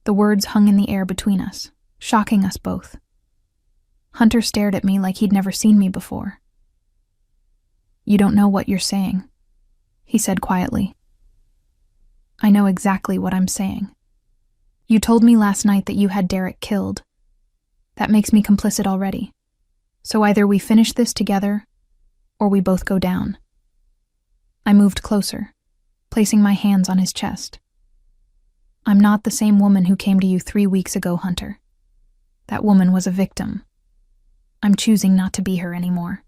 S1: The words hung in the air between us, shocking us both. Hunter stared at me like he'd never seen me before. You don't know what you're saying, he said quietly. I know exactly what I'm saying. You told me last night that you had Derek killed. That makes me complicit already. So either we finish this together, or we both go down. I moved closer, placing my hands on his chest. I'm not the same woman who came to you 3 weeks ago, Hunter. That woman was a victim. I'm choosing not to be her anymore.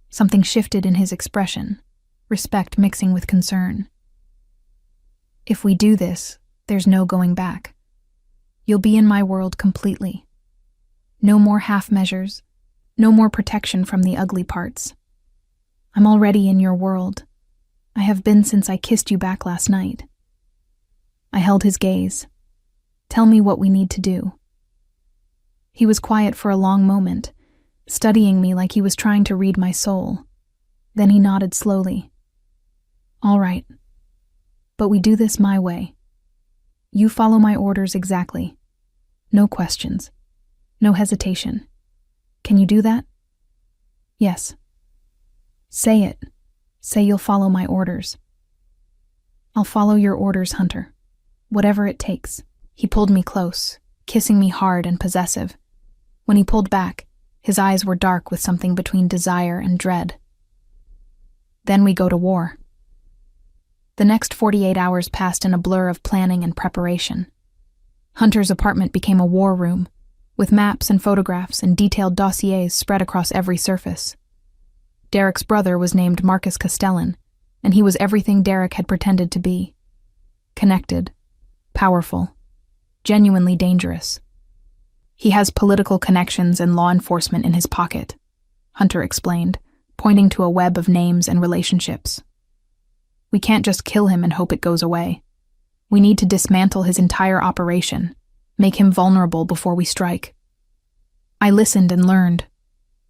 S1: Something shifted in his expression, respect mixing with concern. If we do this, there's no going back. You'll be in my world completely. No more half measures, no more protection from the ugly parts. I'm already in your world. I have been since I kissed you back last night. I held his gaze. Tell me what we need to do. He was quiet for a long moment, studying me like he was trying to read my soul. Then he nodded slowly. All right. But we do this my way. You follow my orders exactly. No questions. No hesitation. Can you do that? Yes. Say it. Say you'll follow my orders. I'll follow your orders, Hunter. Whatever it takes. He pulled me close, kissing me hard and possessive. When he pulled back, his eyes were dark with something between desire and dread. Then we go to war. The next 48 hours passed in a blur of planning and preparation. Hunter's apartment became a war room, with maps and photographs and detailed dossiers spread across every surface. Derek's brother was named Marcus Castellan, and he was everything Derek had pretended to be. Connected, powerful, genuinely dangerous. He has political connections and law enforcement in his pocket, Hunter explained, pointing to a web of names and relationships. We can't just kill him and hope it goes away. We need to dismantle his entire operation, make him vulnerable before we strike. I listened and learned,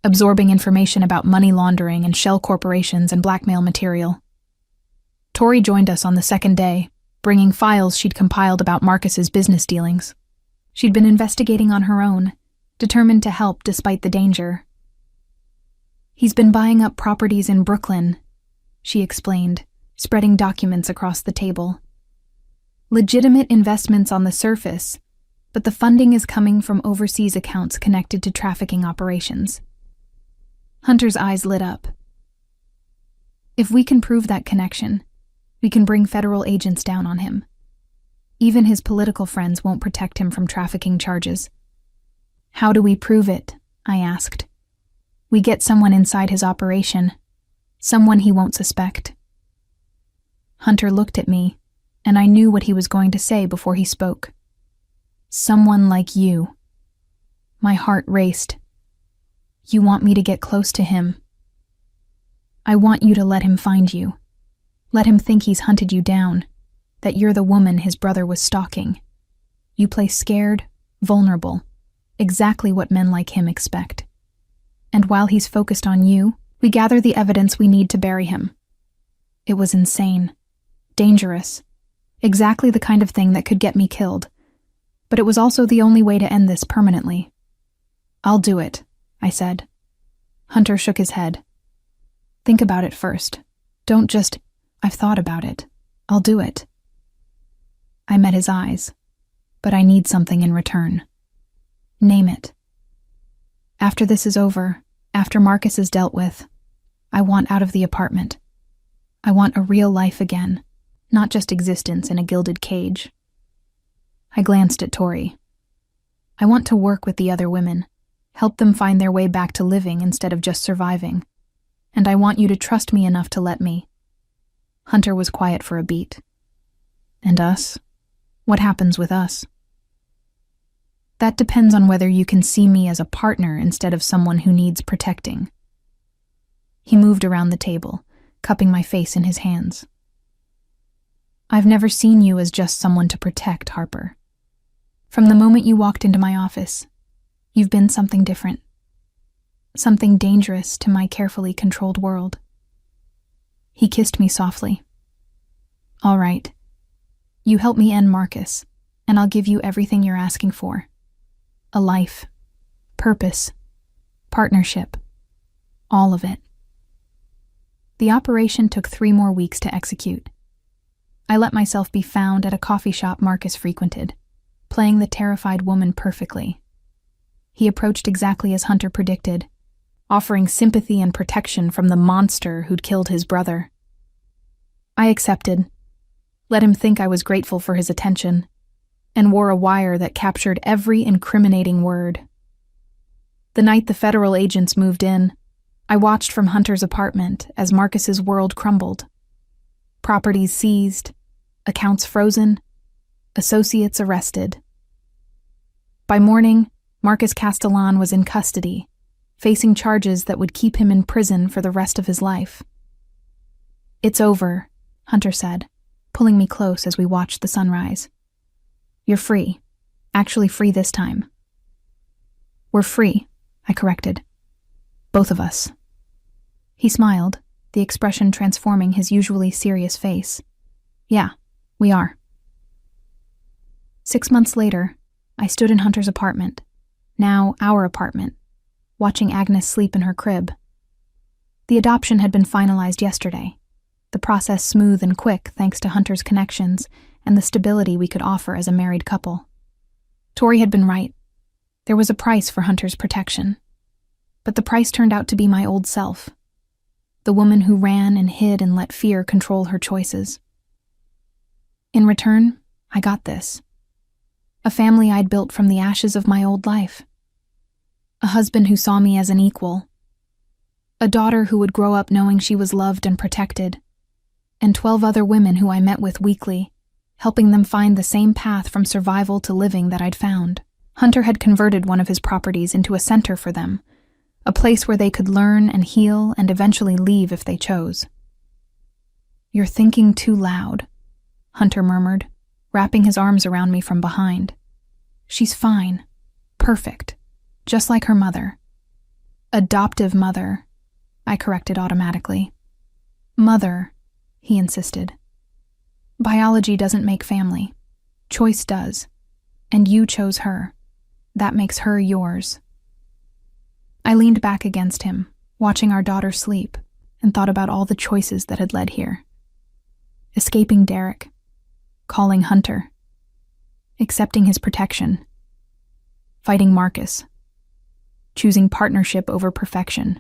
S1: absorbing information about money laundering and shell corporations and blackmail material. Tori joined us on the second day, bringing files she'd compiled about Marcus's business dealings. She'd been investigating on her own, determined to help despite the danger. He's been buying up properties in Brooklyn, she explained, spreading documents across the table. Legitimate investments on the surface, but the funding is coming from overseas accounts connected to trafficking operations. Hunter's eyes lit up. If we can prove that connection, we can bring federal agents down on him. Even his political friends won't protect him from trafficking charges. How do we prove it? I asked. We get someone inside his operation, someone he won't suspect. Hunter looked at me, and I knew what he was going to say before he spoke. Someone like you. My heart raced. You want me to get close to him. I want you to let him find you. Let him think he's hunted you down, that you're the woman his brother was stalking. You play scared, vulnerable, exactly what men like him expect. And while he's focused on you, we gather the evidence we need to bury him. It was insane, dangerous, exactly the kind of thing that could get me killed. But it was also the only way to end this permanently. I'll do it, I said. Hunter shook his head. Think about it first. Don't just, I've thought about it. I'll do it. I met his eyes, but I need something in return. Name it. After this is over, after Marcus is dealt with, I want out of the apartment. I want a real life again, not just existence in a gilded cage. I glanced at Tori. I want to work with the other women, help them find their way back to living instead of just surviving. And I want you to trust me enough to let me. Hunter was quiet for a beat. And us? What happens with us? That depends on whether you can see me as a partner instead of someone who needs protecting. He moved around the table, cupping my face in his hands. I've never seen you as just someone to protect, Harper. From the moment you walked into my office, you've been something different. Something dangerous to my carefully controlled world. He kissed me softly. All right. You help me end Marcus, and I'll give you everything you're asking for. A life, purpose, partnership, all of it. The operation took 3 more weeks to execute. I let myself be found at a coffee shop Marcus frequented, playing the terrified woman perfectly. He approached exactly as Hunter predicted, offering sympathy and protection from the monster who'd killed his brother. I accepted, let him think I was grateful for his attention, and wore a wire that captured every incriminating word. The night the federal agents moved in, I watched from Hunter's apartment as Marcus's world crumbled. Properties seized, accounts frozen, associates arrested. By morning, Marcus Castellan was in custody, facing charges that would keep him in prison for the rest of his life. It's over, Hunter said, pulling me close as we watched the sunrise. You're free. Actually free this time. We're free, I corrected. Both of us. He smiled, the expression transforming his usually serious face. Yeah, we are. 6 months later, I stood in Hunter's apartment, now our apartment, watching Agnes sleep in her crib. The adoption had been finalized yesterday, the process smooth and quick thanks to Hunter's connections and the stability we could offer as a married couple. Tori had been right. There was a price for Hunter's protection, but the price turned out to be my old self, the woman who ran and hid and let fear control her choices. In return, I got this. A family I'd built from the ashes of my old life. A husband who saw me as an equal. A daughter who would grow up knowing she was loved and protected. And 12 other women who I met with weekly, helping them find the same path from survival to living that I'd found. Hunter had converted one of his properties into a center for them, a place where they could learn and heal and eventually leave if they chose. "You're thinking too loud," Hunter murmured, wrapping his arms around me from behind. "She's fine. Perfect. Just like her mother." "Adoptive mother," I corrected automatically. "Mother," he insisted. "Biology doesn't make family. Choice does. And you chose her. That makes her yours." I leaned back against him, watching our daughter sleep, and thought about all the choices that had led here. Escaping Derek. Calling Hunter. Accepting his protection. Fighting Marcus. Choosing partnership over perfection.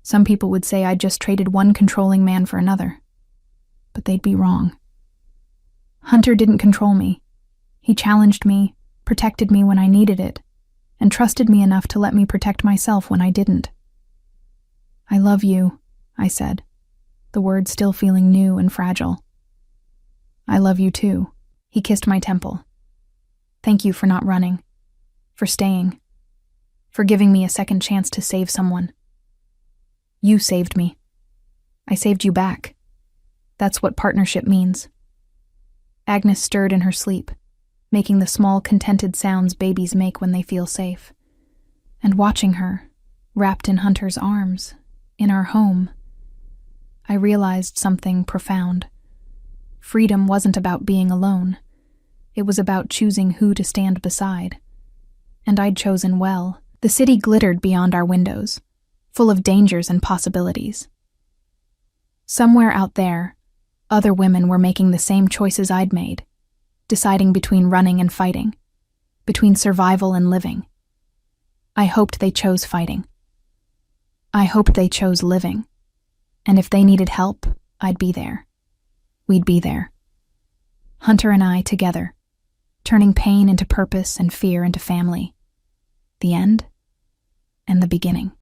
S1: Some people would say I'd just traded one controlling man for another, but they'd be wrong. Hunter didn't control me. He challenged me, protected me when I needed it, and trusted me enough to let me protect myself when I didn't. "I love you," I said, the words still feeling new and fragile. "I love you too." He kissed my temple. "Thank you for not running, for staying, for giving me a second chance to save someone. You saved me. I saved you back. That's what partnership means." Agnes stirred in her sleep, making the small, contented sounds babies make when they feel safe. And watching her, wrapped in Hunter's arms, in our home, I realized something profound. Freedom wasn't about being alone. It was about choosing who to stand beside. And I'd chosen well. The city glittered beyond our windows, full of dangers and possibilities. Somewhere out there, other women were making the same choices I'd made, deciding between running and fighting, between survival and living. I hoped they chose fighting. I hoped they chose living. And if they needed help, I'd be there. We'd be there. Hunter and I together, turning pain into purpose and fear into family. The end and the beginning.